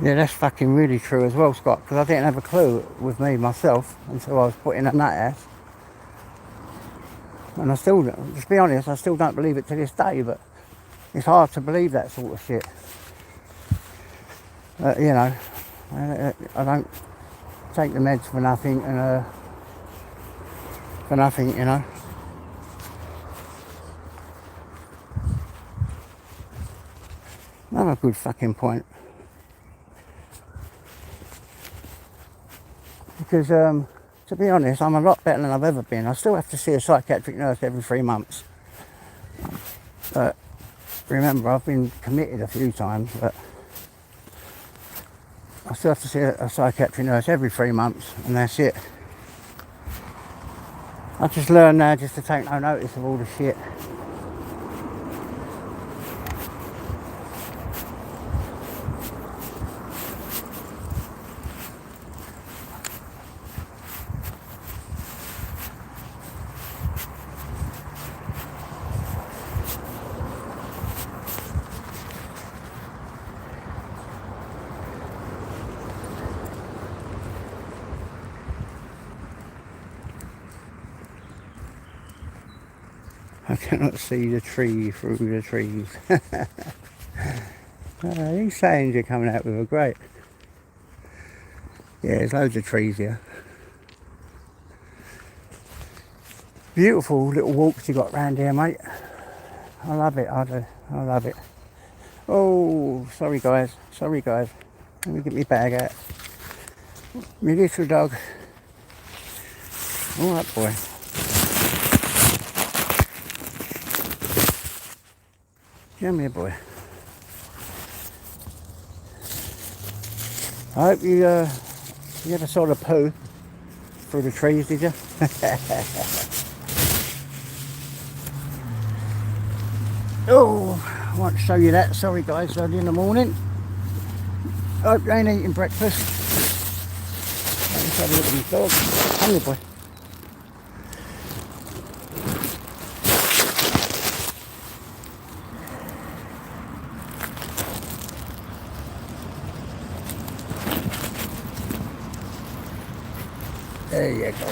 A: Yeah, that's fucking really true as well, Scott, because I didn't have a clue with me myself until I was put in a nut house. And I still, to be honest, I still don't believe it to this day, but it's hard to believe that sort of shit. You know, I don't take the meds for nothing, and you know. Another good fucking point. Because, to be honest, I'm a lot better than I've ever been. I still have to see a psychiatric nurse every 3 months. But remember, I've been committed a few times, but I still have to see a psychiatric nurse every 3 months, and that's it. I just learned now just to take no notice of all the shit. I cannot see the tree through the trees. These sayings you're coming out with are great. Yeah, there's loads of trees here. Beautiful little walks you got round here, mate. I love it, I do. I love it. Oh, sorry guys. Sorry guys. Let me get my bag out. My little dog. All right, boy. Come here, boy. I hope you never saw the poo through the trees, did you? Oh, I won't show you that. Sorry, guys. Early in the morning. Hope you ain't eating breakfast. Let's have a look at my dog. Come here, boy. There you go.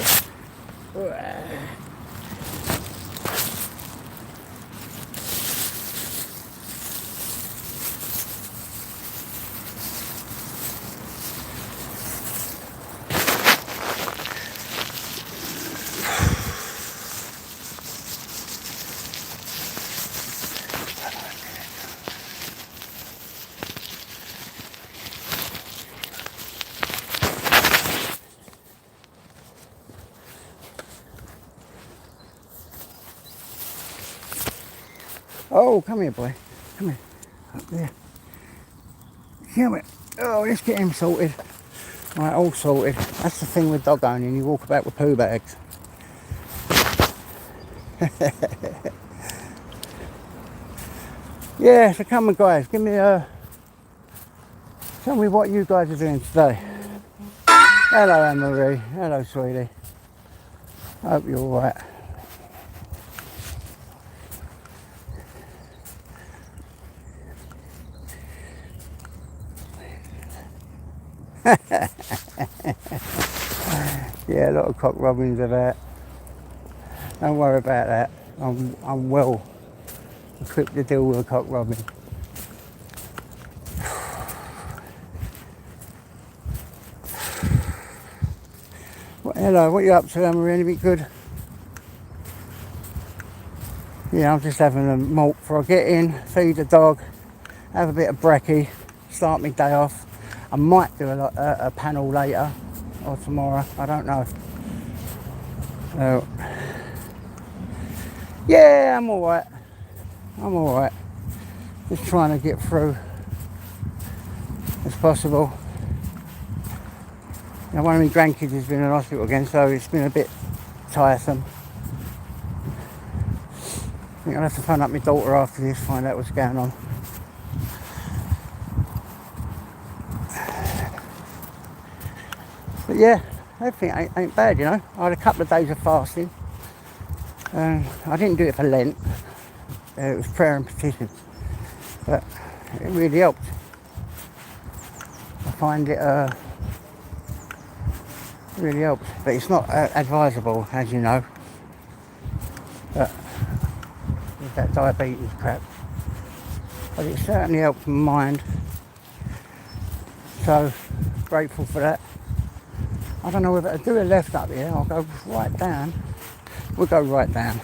A: Oh, come here, boy. Come here. Up there. Come here. Oh, let's get him sorted. Right, all sorted. That's the thing with dog owning. You walk about with poo bags. Yeah, so come on, guys. Give me tell me what you guys are doing today. Hello, Anne-Marie. Hello, sweetie. Hope you're all right. Yeah, a lot of cock robins about. Don't worry about that. I'm well equipped to deal with a cock robin. Hello, what are you up to, Anne-Marie? Anything good? Yeah, I'm just having a malt before I get in, feed the dog, have a bit of brekkie, start my day off. I might do a panel later or tomorrow, I don't know. So, yeah, I'm alright. I'm alright. Just trying to get through as possible. Now, one of my grandkids has been in hospital again, so it's been a bit tiresome. I think I'll have to phone up my daughter after this, find out what's going on. But yeah, everything ain't bad, you know. I had a couple of days of fasting. I didn't do it for Lent. It was prayer and petition. But it really helped. I find it really helps. But it's not advisable, as you know. But with that diabetes crap. But it certainly helps my mind. So, grateful for that. I don't know whether to do a left up here. I'll go right down. We'll go right down.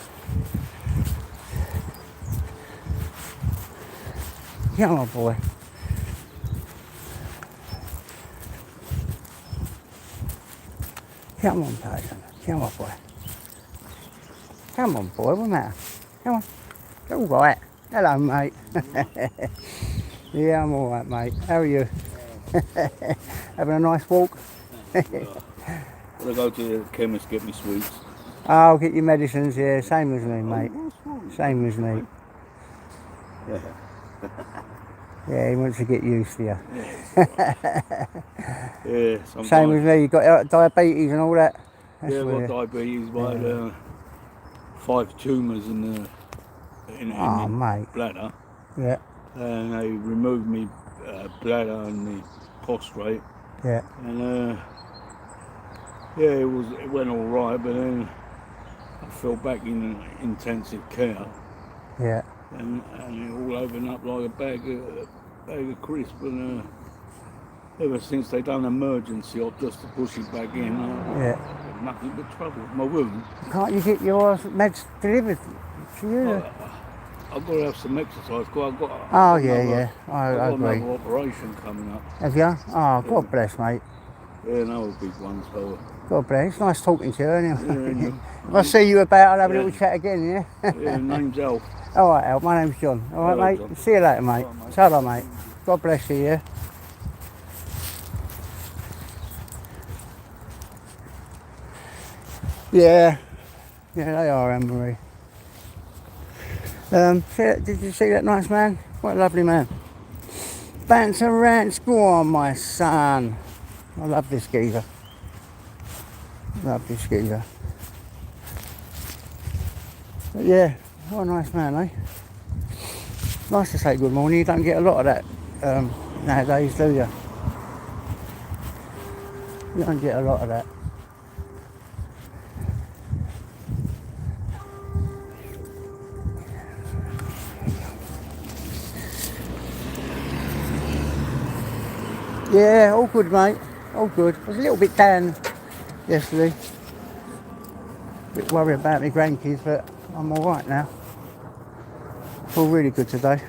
A: Come on, boy. Come on, Tyson. Come on, boy. Come on, boy. What's the matter? Come on. All right. Hello, mate. Yeah, I'm all right, mate. How are you? Having a nice walk?
C: I'll go to the chemist, get me sweets.
A: I'll get your medicines, yeah, same as me, mate. Same as me.
C: Yeah.
A: Yeah, he wants to get used to you.
C: Yeah,
A: Same as me, you got diabetes and all that? That's
C: yeah, I've
A: weird.
C: got diabetes, but I had 5 tumours in the
A: Oh,
C: my
A: mate.
C: bladder.
A: Yeah,
C: And they removed me bladder and the prostate.
A: yeah,
C: And yeah, it went all right, but then I fell back in intensive care.
A: yeah.
C: And it all opened up like a bag of crisp, and ever since they done emergency op just to push it back in,
A: Yeah.
C: nothing but trouble. My wound.
A: Can't you get your meds delivered to you?
C: I've got to have some exercise. I've got.
A: Oh, yeah.
C: I've
A: I
C: got
A: agree.
C: another operation coming up.
A: Have you? Oh, God bless, mate.
C: Yeah, another big one. So.
A: God bless. It's nice talking to you, isn't it?
C: Yeah, and you.
A: If I see you about, I'll have a
C: Yeah.
A: little chat again, yeah?
C: Yeah, name's Alf.
A: All right, Al, my name's John. All right,
C: Hello,
A: mate?
C: John.
A: See you later, mate.
C: All right, mate.
A: Ta-ra, mate. God bless you, yeah? Yeah. Yeah, they are, Anne-Marie. Did you see that nice man? What a lovely man. Banter Rants, go on, my son. I love this geezer. Love this geezer. But yeah, what a nice man, eh? Nice to say good morning. You don't get a lot of that nowadays, do you? You don't get a lot of that. Yeah, all good, mate. All good. I was a little bit down yesterday. A bit worried about my grandkids, but I'm all right now. All really good today.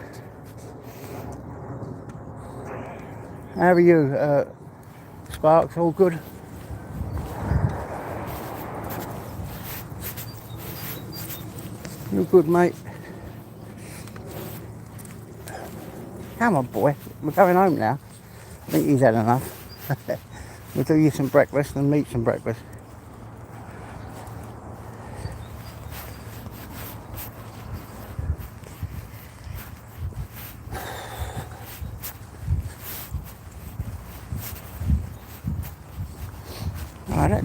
A: How are you, Sparks? All good? You good, mate? Come on, boy. We're going home now. I think he's had enough. We'll do you some breakfast and meat some breakfast.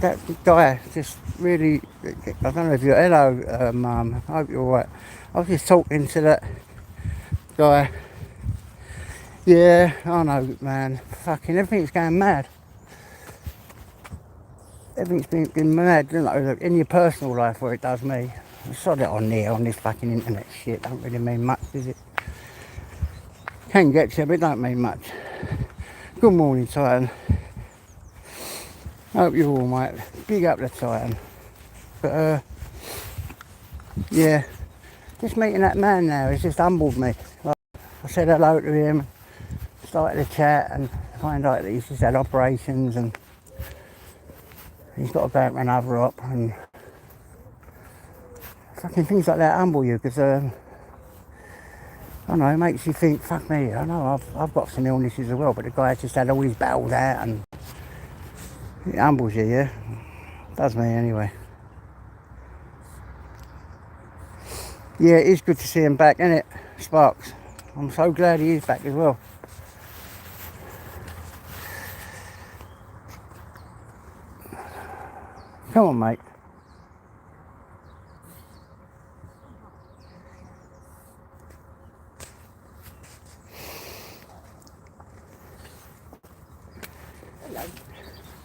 A: That guy just really, I don't know if you're, hello, Mum, I hope you're alright. I was just talking to that guy. Yeah, I know, man. Fucking everything's going mad. Everything's been mad, you know, in your personal life where it does me. I saw it on there, on this fucking internet shit. Don't really mean much, does it? Can get you, but it don't mean much. Good morning, Titan. Hope you're all right. Big up the Titan. But yeah, just meeting that man now has just humbled me. Like, I said hello to him, started to chat, and find out that he's just had operations and he's got to go out for another op, and fucking things like that humble you, because I don't know, it makes you think, fuck me, I know I've got some illnesses as well, but the guy's just had all his battles out, and it humbles you, yeah? Does me anyway. Yeah, it is good to see him back, isn't it, Sparks? I'm so glad he is back as well. Come on, mate.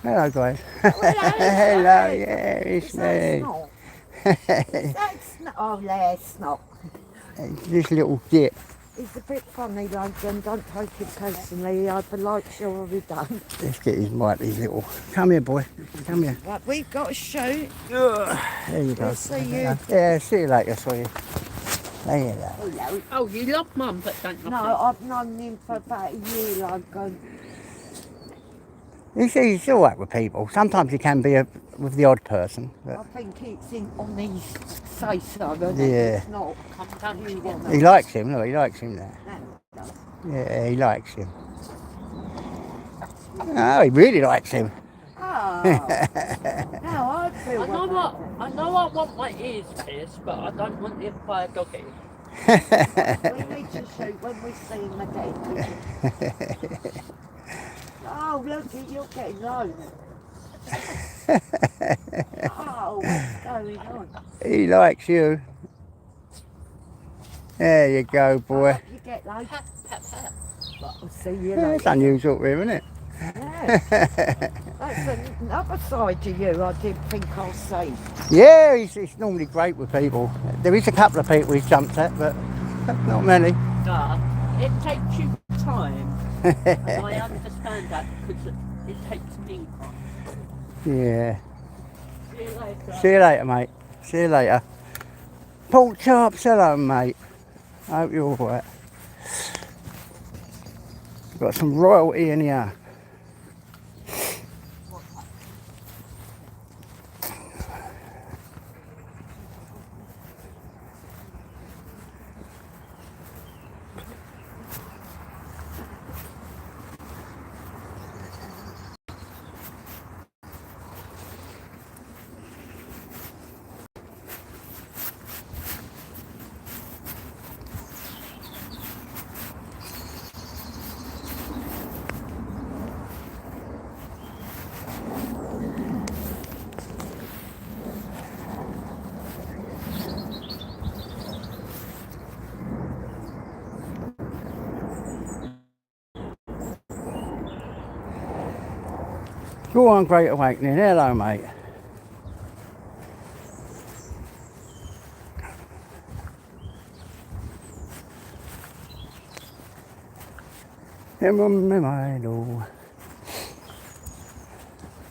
A: Hello, guys. Hello, yeah, it's me.
D: That's not. Oh, that's not.
A: This little dip.
D: It's a bit funny, Logan. Don't take it personally. I'd like you already done.
A: Let's get his mic, these little. Come here, boy. Come here.
D: Right, we've got to shoot.
A: There you go.
D: We'll see you.
A: Yeah, see you later, saw you. There you go.
D: Hello.
E: Oh, you love Mum, but don't love
D: No, I've known him for about a year, Logan.
A: He's all right with people. Sometimes he can be with the odd person. But
D: I think it's in on his say so, and
A: Yeah.
D: it's not.
E: Come down to one.
A: he likes him, look, he likes him there.
D: That does.
A: Yeah, he likes him. Oh, he really likes him.
D: Oh, now I feel.
E: I know I want my ears pierced, but I don't want it by a doggy.
D: We need to shoot when we see him again. Oh, look, you're getting low. Oh, what's going on?
A: He likes you. There you go, boy.
D: You get low.
E: Pat, pat, pat.
D: I'll see you
A: Yeah, it's
D: later.
A: unusual for him, isn't it?
D: Yeah. That's another side to you I didn't think I'll see.
A: Yeah, he's normally great with people. There is a couple of people he's jumped at, but not many.
E: It takes you time. And I understand that because it takes me time.
A: Yeah.
E: See you later.
A: See you later, mate. See you later. Pork chops, hello, mate. I hope you're alright. We've got some royalty in here. Go on, Great Awakening. Hello, mate.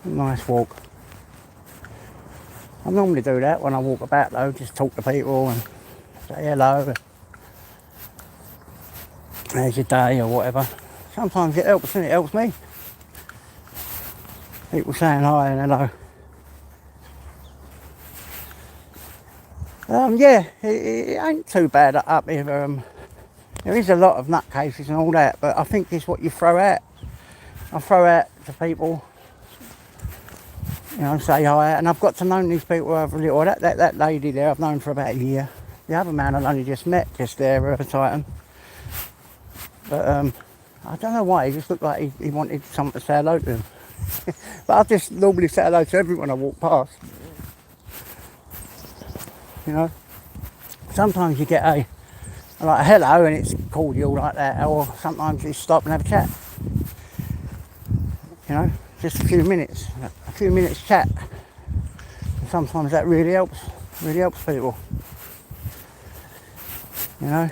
A: Nice walk. I normally do that when I walk about though, just talk to people and say hello. How's your day or whatever. Sometimes it helps and it helps me. People saying hi and hello. Yeah, it ain't too bad up here. There is a lot of nutcases and all that, but I think it's what you throw out. I throw out to people, you know, say hi, and I've got to know these people over a little. That lady there I've known for about a year. The other man I've only just met just there at Titan. But I don't know why, he just looked like he wanted someone to say hello to him. But I just normally say hello to everyone I walk past. You know, sometimes you get a hello and it's cordial like that, or sometimes you stop and have a chat. You know, just a few minutes chat. And sometimes that really helps people. You know.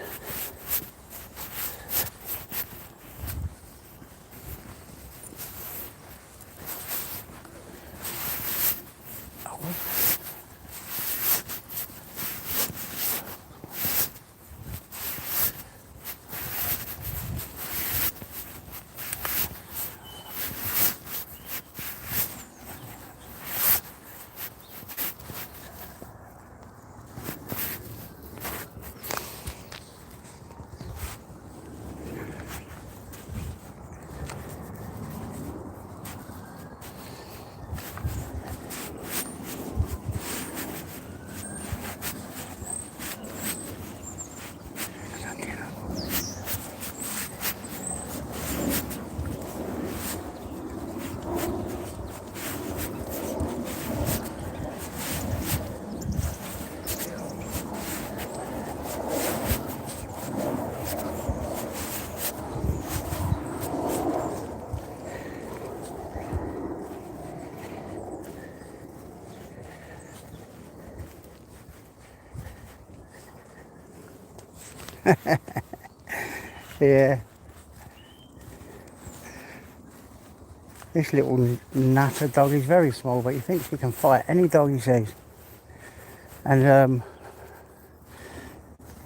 A: Yeah. This little nutter dog is very small, but he thinks he can fight any dog he sees. And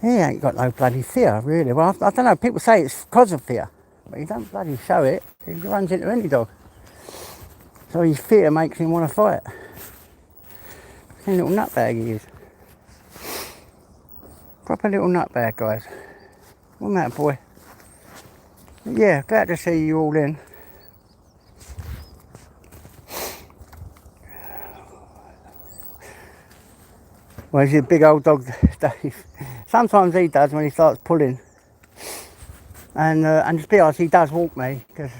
A: he ain't got no bloody fear, really. Well, I don't know, people say it's because of fear, but he don't bloody show it. He runs into any dog. So his fear makes him want to fight. A little nutbag he is. Proper little nutbag, guys. Wasn't that, boy? Yeah, glad to see you all in. Well, he's a big old dog, Dave. Sometimes he does when he starts pulling. And to be honest, he does walk me, because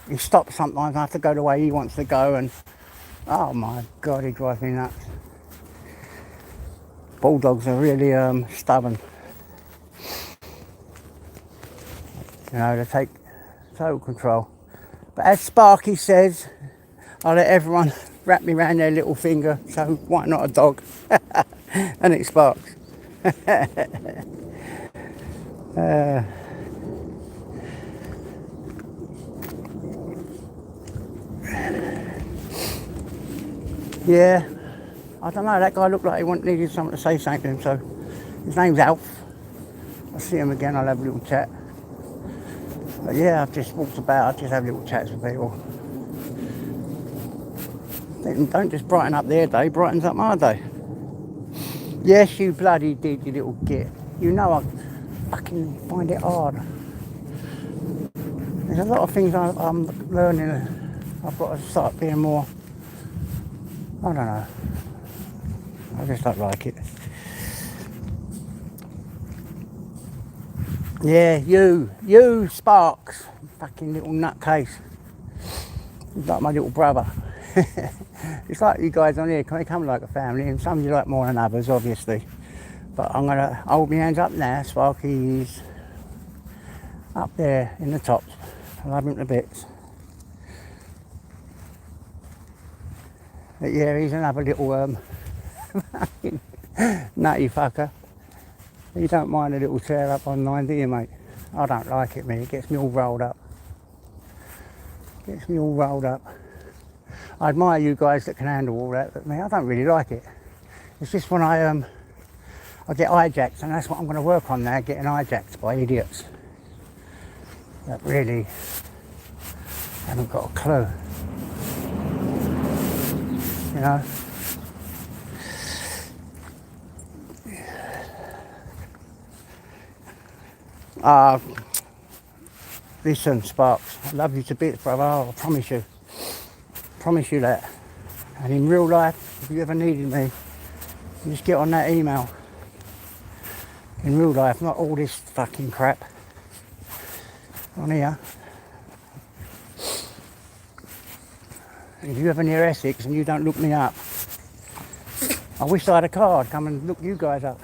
A: he stops sometimes and I have to go the way he wants to go, and oh my God, he drives me nuts. Bulldogs are really stubborn. You know, they take total control. But as Sparky says, I let everyone wrap me around their little finger, so why not a dog? And it Sparks. Yeah, I don't know, that guy looked like he needed someone to say something to him, so his name's Alf. see them again, I'll have a little chat. But yeah, I've just walked about, I just have little chats with people. Don't just brighten up their day, brightens up my day. Yes, you bloody did, you little git. You know I fucking find it hard. There's a lot of things I'm learning. I've got to start being more, I don't know. I just don't like it. Yeah, you Sparks, fucking little nutcase. He's like my little brother. It's like you guys on here, they come like a family, and some you like more than others, obviously. But I'm gonna hold my hands up now. Sparky's up there in the tops. I love him to bits. But yeah, he's another little fucking nutty fucker. You don't mind a little tear up online, do you, mate? I don't like it, man. It gets me all rolled up. Gets me all rolled up. I admire you guys that can handle all that, but me, I don't really like it. It's just when I get hijacked, and that's what I'm going to work on now, getting hijacked by idiots that really haven't got a clue. You know? Listen, Sparks, I love you to bits, brother. I promise you. Promise you that. And in real life, if you ever needed me, you just get on that email. In real life, not all this fucking crap on here. If you ever near Essex and you don't look me up, I wish I had a car. I'd come and look you guys up.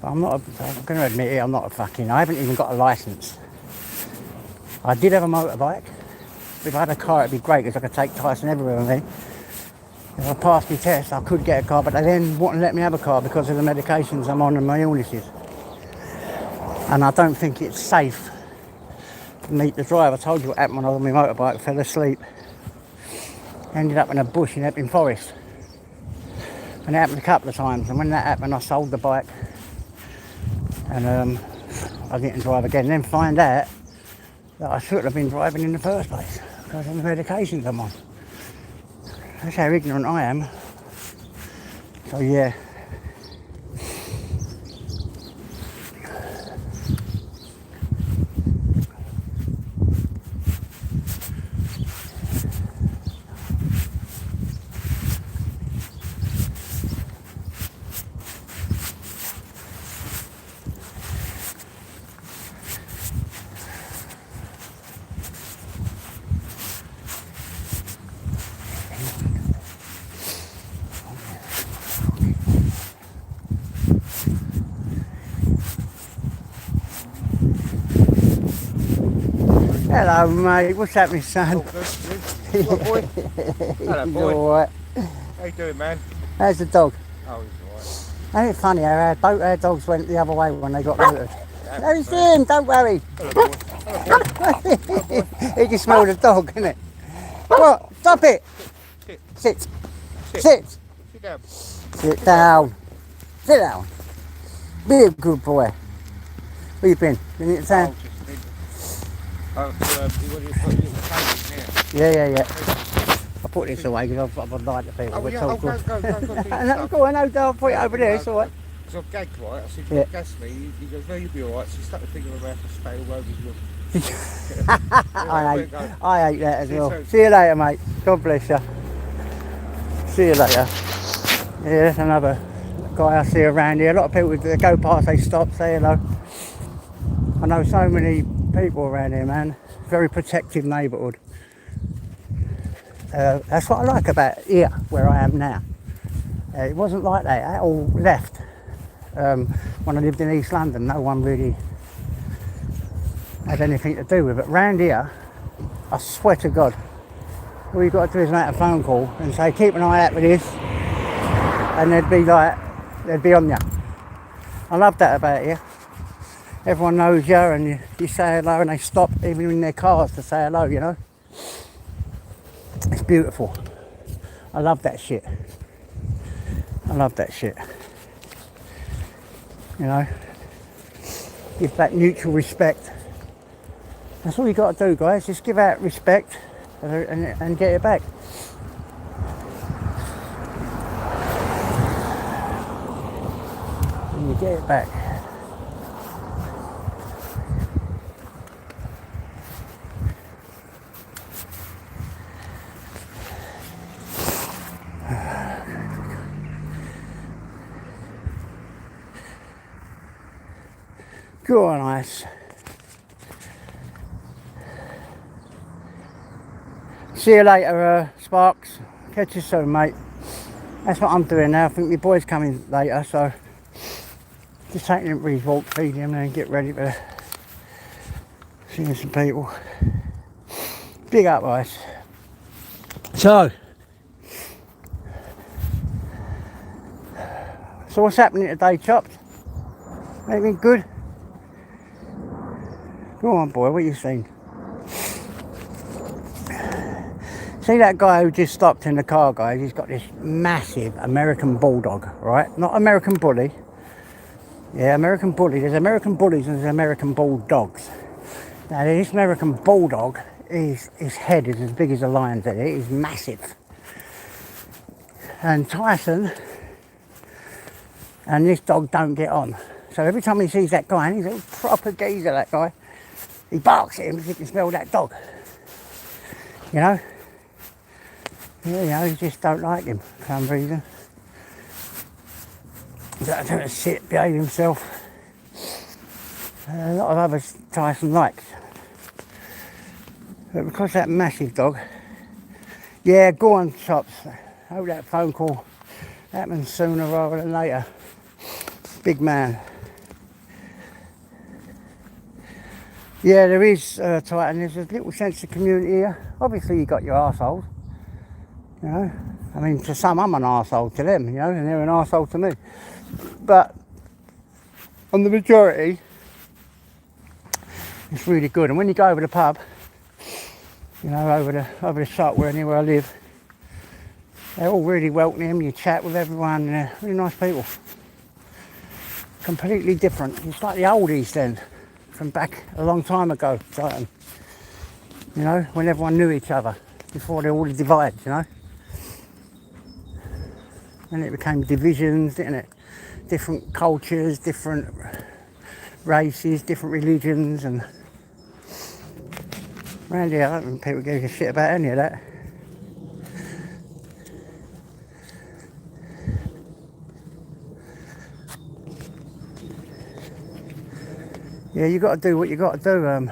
A: But I'm going to admit it, I haven't even got a licence. I did have a motorbike. If I had a car, it'd be great because I could take Tyson everywhere with me. If I passed my test, I could get a car, but they then wouldn't let me have a car because of the medications I'm on and my illnesses. And I don't think it's safe for me to drive. I told you what happened when I was on my motorbike, fell asleep. Ended up in a bush in Epping Forest. And it happened a couple of times, and when that happened, I sold the bike. And I didn't drive again. Then find out that I shouldn't have been driving in the first place because of the medications I'm on. That's how ignorant I am. So yeah. Hello mate, what's happening son?
F: What boy? Hello boy.
A: Alright.
F: How you doing man?
A: How's the dog?
F: Oh he's alright.
A: Ain't it funny how both our dogs went the other way when they got voted? How's him? Don't worry.
F: Hello boy.
A: He can smell the dog, innit? What? Stop it! Sit. Sit.
F: Sit down.
A: Sit down. Sit down. Be a good boy. Where you been? Been in town? Yeah. I put this away because I've lied to people. We're
F: go.
A: No, go on, I'll put it over there, it's alright.
F: Because I'm gagged, right? I said,
A: Yeah.
F: gas me. He goes, no, you'll be alright. So he stuck the thing in my mouth and spat all over his lip.
A: I hate that as
F: See you
A: well.
F: soon.
A: See you later, mate. God bless you. See you later. Yeah, there's another guy I see around here. A lot of people that go past, they stop, say hello. I know so many people around here, man. Very protective neighbourhood. That's what I like about here, where I am now. It wasn't like that. That all left. When I lived in East London, no one really had anything to do with it. Round here, I swear to God, all you've got to do is make a phone call and say, keep an eye out for this, and they'd be on you. I love that about you. Everyone knows you, and you say hello, and they stop even in their cars to say hello, you know. It's beautiful. I love that shit. I love that shit. You know. give back mutual respect. That's all you got to do, guys. Just give out respect and get it back. And you get it back. Go on, Ice. See you later, Sparks. Catch you soon, mate. That's what I'm doing now. I think my boy's coming later, so just taking him for his walk, feeding him, and then get ready for seeing some people. Big up, Ice. So what's happening today, Chopped? Anything good? Go on, boy, what are you saying? See that guy who just stopped in the car, guys? He's got this massive American Bulldog, right? Not American Bully. Yeah, American Bully. There's American Bullies and there's American Bulldogs. Now, this American Bulldog, his head is as big as a lion's head. It is massive. And Tyson and this dog don't get on. So every time he sees that guy, and he's a proper geezer, that guy, he barks at him because he can smell that dog. You know? Yeah, you know, he just don't like him for some reason. He's got to sit, behave himself. A lot of others Tyson likes. But because that massive dog, yeah, go on, Chops. I hope that phone call happens sooner rather than later. Big man. Yeah, there is, Titan. There's a little sense of community here. Obviously, you got your arseholes. You know, I mean, to some, I'm an arsehole to them, you know, and they're an arsehole to me. But on the majority, it's really good. And when you go over the pub, you know, over the shop near where I live, they're all really welcoming. You chat with everyone, and they're really nice people. Completely different. It's like the old East End from back a long time ago, Titan. You know, when everyone knew each other before there were all the divides, you know. And it became divisions, didn't it? Different cultures, different races, different religions, and around here, I don't think people give a shit about any of that. Yeah, you got to do what you got to do,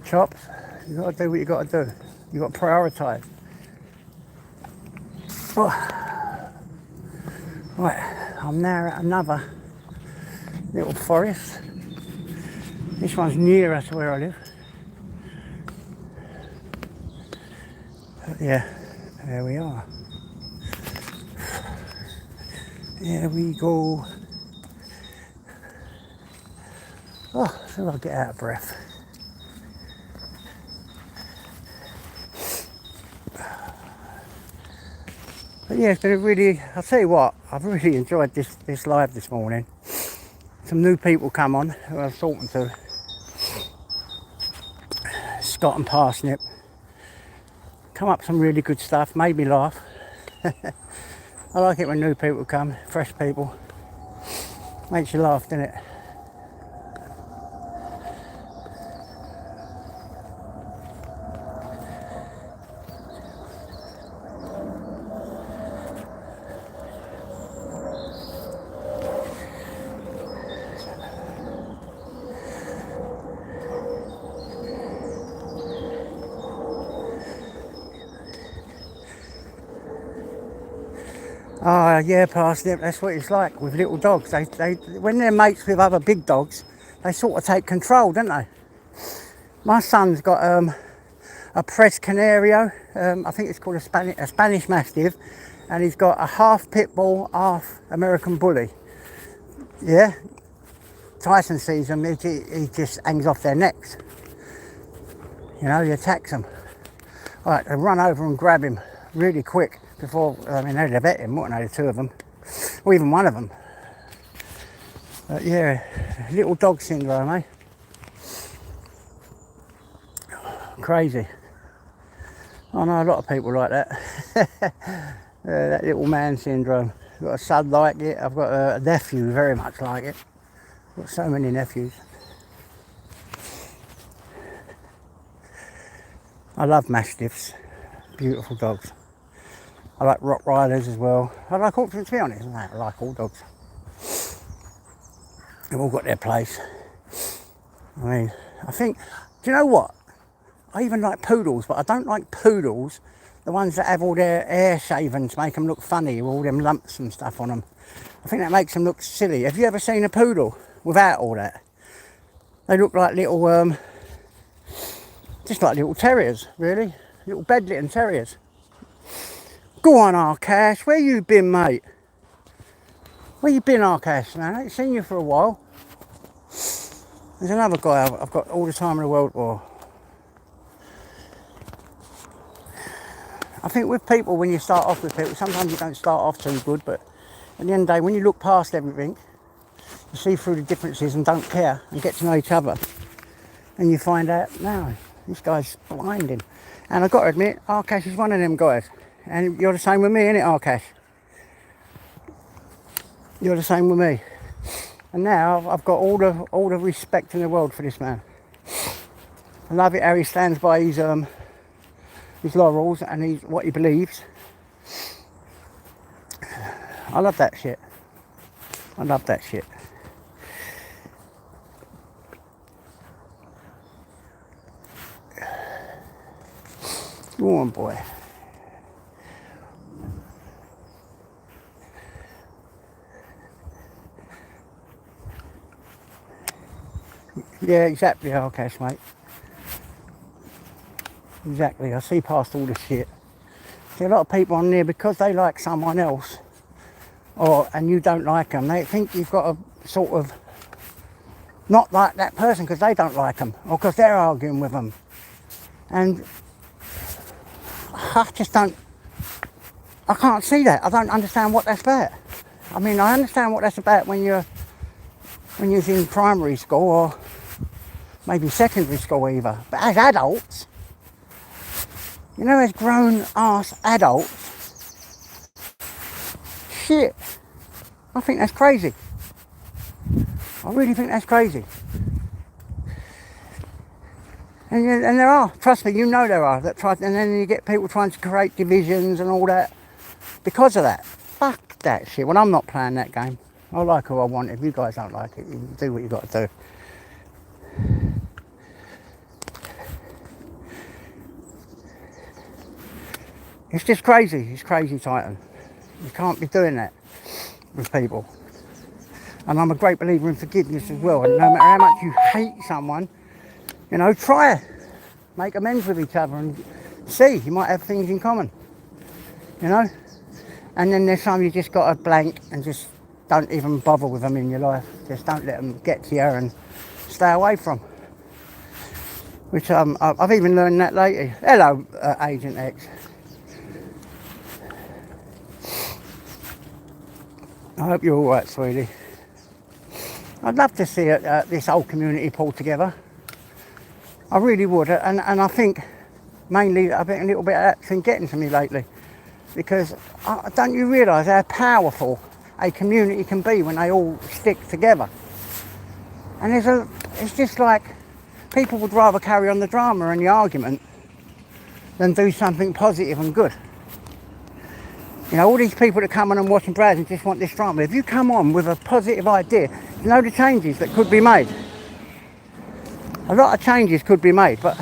A: Chops. You got to do what you got to do. You got to prioritise. Oh. Right, I'm now at another little forest. This one's nearer to where I live. But yeah, there we are. There we go. Oh, so I'll get out of breath. But yeah, it's been a really, I'll tell you what, I've really enjoyed this live this morning. Some new people come on who I was talking to. Scott and Parsnip. Come up with some really good stuff, made me laugh. I like it when new people come, fresh people. Makes you laugh, doesn't it? Oh yeah, Parsnip, that's what it's like with little dogs. They when they're mates with other big dogs, they sort of take control, don't they? My son's got a Press Canario, I think it's called a Spanish Mastiff, and he's got a half pit bull, half American Bully. Yeah, Tyson sees them, he just hangs off their necks. You know, he attacks them. Right, they run over and grab him really quick. Before, I mean, they'd have hit him, wouldn't they, the two of them, or even one of them. Yeah, little dog syndrome, eh? Crazy. I know a lot of people like that. That little man syndrome. I've got a son like it. I've got a nephew very much like it. I've got so many nephews. I love Mastiffs. Beautiful dogs. I like Rottweilers as well. I like all, to be honest, I like all dogs. They've all got their place. I mean, I think, do you know what? I even like poodles, but I don't like poodles, the ones that have all their hair shaven to make them look funny, with all them lumps and stuff on them. I think that makes them look silly. Have you ever seen a poodle without all that? They look like little, just like little terriers, really. Little bedlitten terriers. Go on, Arkash, where you been, mate? Where you been, Arkash, man? I ain't seen you for a while. There's another guy I've got all the time in the world for. I think with people, when you start off with people, sometimes you don't start off too good, but at the end of the day, when you look past everything, you see through the differences and don't care and get to know each other, and you find out, no, this guy's blinding. And I've got to admit, Arkash is one of them guys. And you're the same with me, innit, Arkash? You're the same with me. And now I've got all the respect in the world for this man. I love it how he stands by his laurels and what he believes. I love that shit. I love that shit. Go on, boy. Yeah, exactly, Arkash, mate. Exactly, I see past all this shit. See, a lot of people on there, because they like someone else, and you don't like them, they think you've got to sort of not like that person because they don't like them, or because they're arguing with them. And I just don't, I can't see that. I don't understand what that's about. I mean, I understand what that's about when you're in primary school, or maybe secondary school either. But as adults, you know, as grown-ass adults, shit, I think that's crazy. I really think that's crazy. And there are, trust me, you know there are, that try, and then you get people trying to create divisions and all that because of that. Fuck that shit. Well, I'm not playing that game. I like who I want. If you guys don't like it, you do what you got to do. It's just crazy. It's crazy, Titan. You can't be doing that with people. And I'm a great believer in forgiveness as well. And no matter how much you hate someone, you know, try make amends with each other and see, you might have things in common, you know. And then there's some you just got to blank and just don't even bother with them in your life. Just don't let them get to you and stay away from. Which I've even learned that lately. Hello, Agent X. I hope you're all right, sweetie. I'd love to see this whole community pulled together. I really would, and I think mainly I think a little bit of that's been getting to me lately, because don't you realise how powerful a community can be when they all stick together? And it's just like people would rather carry on the drama and the argument than do something positive and good. You know, all these people that come on and watch and browse and just want this drama. If you come on with a positive idea, you know the changes that could be made. A lot of changes could be made, but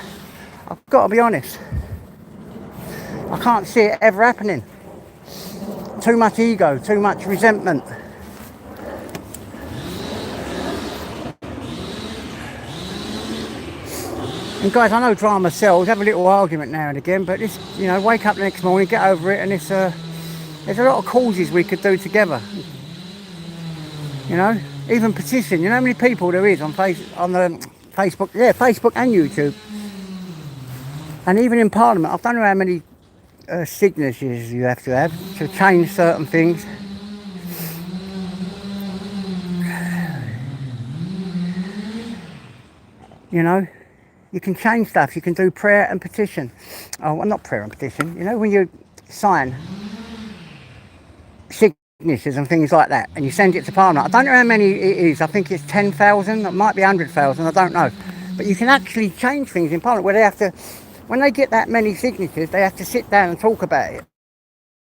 A: I've got to be honest, I can't see it ever happening. Too much ego, too much resentment. And guys, I know drama sells, have a little argument now and again, but it's, you know, wake up the next morning, get over it, and there's a lot of causes we could do together. You know, even petition. You know how many people there is on the Facebook, yeah, Facebook and YouTube, and even in Parliament. I don't know how many signatures you have to change certain things. You know, you can change stuff. You can do prayer and petition. Oh, well, not prayer and petition. You know, when you sign signatures and things like that, and you send it to Parliament. I don't know how many it is. I think it's 10,000. It might be 100,000. I don't know. But you can actually change things in Parliament where they have to, when they get that many signatures, they have to sit down and talk about it.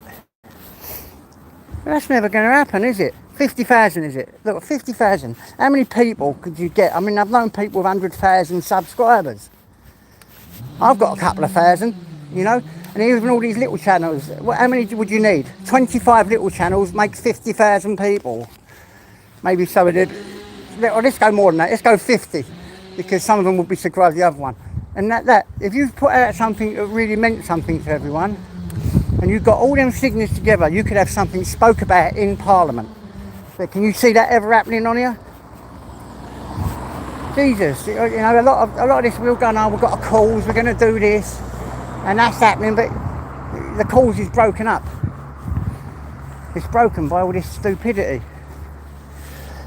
A: But that's never going to happen, is it? 50,000, is it? Look, 50,000. How many people could you get? I mean, I've known people with 100,000 subscribers. I've got a couple of thousand, you know, and even all these little channels. How many would you need? 25 little channels makes 50,000 people. Maybe so it did. Let's go more than that. Let's go 50, because some of them will be subscribed to the other one. And that if you put out something that really meant something to everyone, and you've got all them signatures together, you could have something spoke about in Parliament. But can you see that ever happening on here? Jesus, you know, a lot of this we'll go, no, we've got a cause, we're going to do this, and that's happening, but the cause is broken up. It's broken by all this stupidity.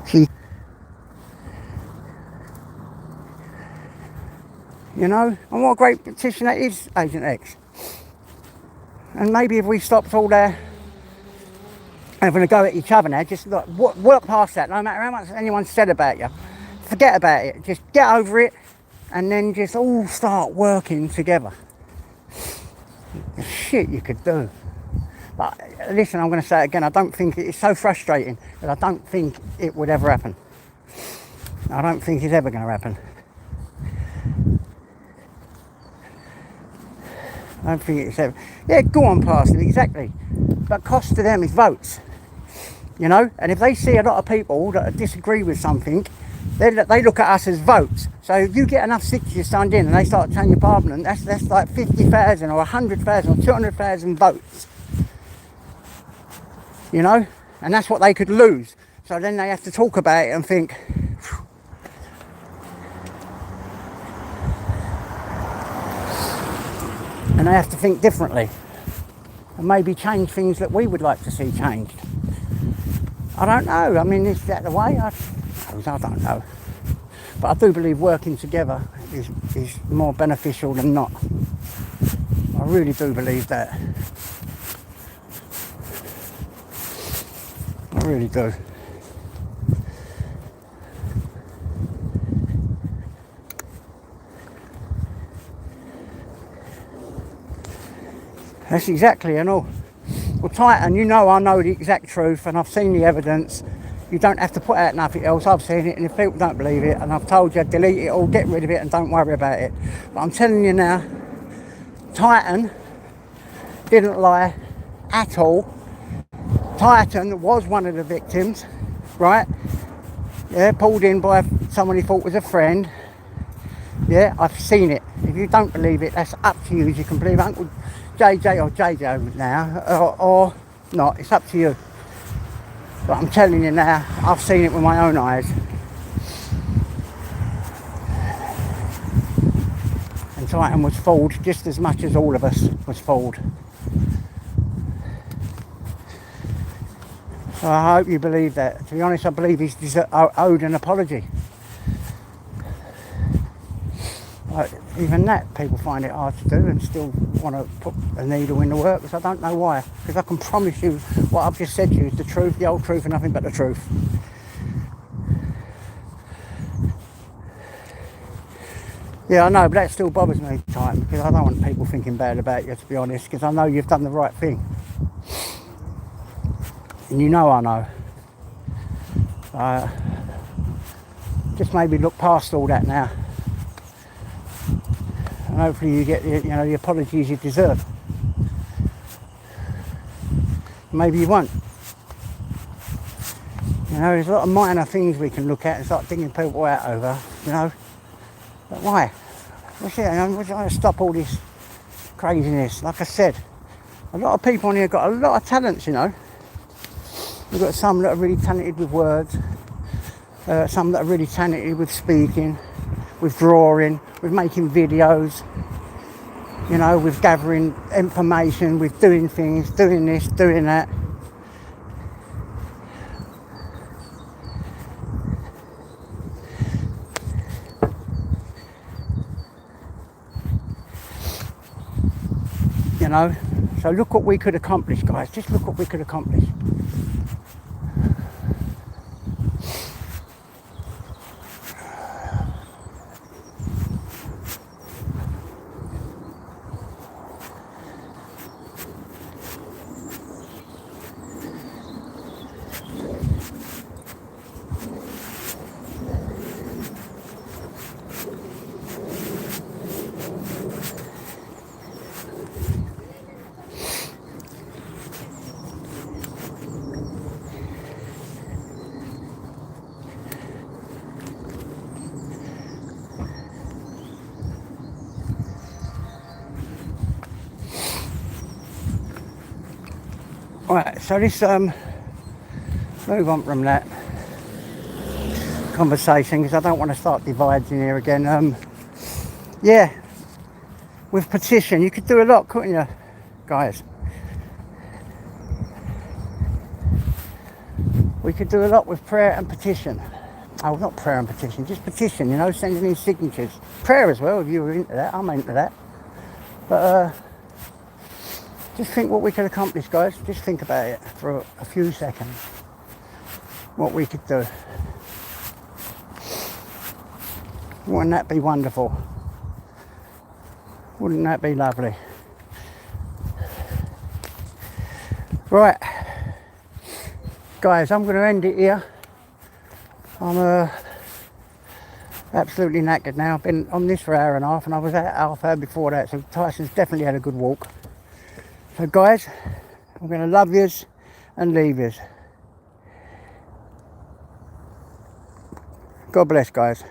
A: See, you know, and what a great petition that is, Agent X. And maybe if we stopped all there having a go at each other now, just like work past that, no matter how much anyone said about you, forget about it, just get over it, and then just all start working together. The shit you could do. But listen, I'm going to say it again, I don't think it's so frustrating that I don't think it would ever happen. I don't think it's ever going to happen. I don't think it's ever. Yeah, go on past it, exactly. But cost to them is votes. You know, and if they see a lot of people that disagree with something, they look at us as votes. So if you get enough signatures signed in and they start changing Parliament, that's like 50,000 or 100,000 or 200,000 votes. You know, and that's what they could lose. So then they have to talk about it and think, phew. And they have to think differently and maybe change things that we would like to see changed. I don't know. I mean, is that the way? I don't know. But I do believe working together is more beneficial than not. I really do believe that. I really do. That's exactly, and all. Well, Titan, you know I know the exact truth, and I've seen the evidence. You don't have to put out nothing else. I've seen it, and if people don't believe it, and I've told you, delete it or get rid of it and don't worry about it. But I'm telling you now, Titan didn't lie at all. Titan was one of the victims, right? Yeah, pulled in by someone he thought was a friend. Yeah, I've seen it. If you don't believe it, that's up to you. You can believe Uncle JJ or JJ now, or not. It's up to you. But I'm telling you now, I've seen it with my own eyes. And Titan was fooled just as much as all of us was fooled. So I hope you believe that. To be honest, I believe he's owed an apology. But even that, people find it hard to do and still want to put a needle in the works. I don't know why. Because I can promise you what I've just said to you is the truth, the old truth, and nothing but the truth. Yeah, I know, but that still bothers me, Titan, because I don't want people thinking bad about you, to be honest, because I know you've done the right thing. And you know I know. Just maybe look past all that now. And hopefully you get the apologies you deserve. Maybe you won't. You know, there's a lot of minor things we can look at and start digging people out over, you know. But why? What's it? We're trying to stop all this craziness. Like I said, a lot of people on here got a lot of talents, you know. We've got some that are really talented with words, some that are really talented with speaking, with drawing, with making videos, you know, with gathering information, with doing things, doing this, doing that. You know, so look what we could accomplish, guys. Just look what we could accomplish. Right, so this move on from that conversation because I don't want to start divides in here again. Yeah, with petition you could do a lot, couldn't you, guys? We could do a lot with prayer and petition. Oh, not prayer and petition, just petition, you know, sending in signatures. Prayer as well, if you were into that. I'm into that. But just think what we could accomplish, guys. Just think about it for a few seconds. What we could do. Wouldn't that be wonderful? Wouldn't that be lovely? Right. Guys, I'm going to end it here. I'm absolutely knackered now. I've been on this for an hour and a half and I was at half hour before that. So Tyson's definitely had a good walk. So guys, I'm going to love yous and leave yous. God bless, guys.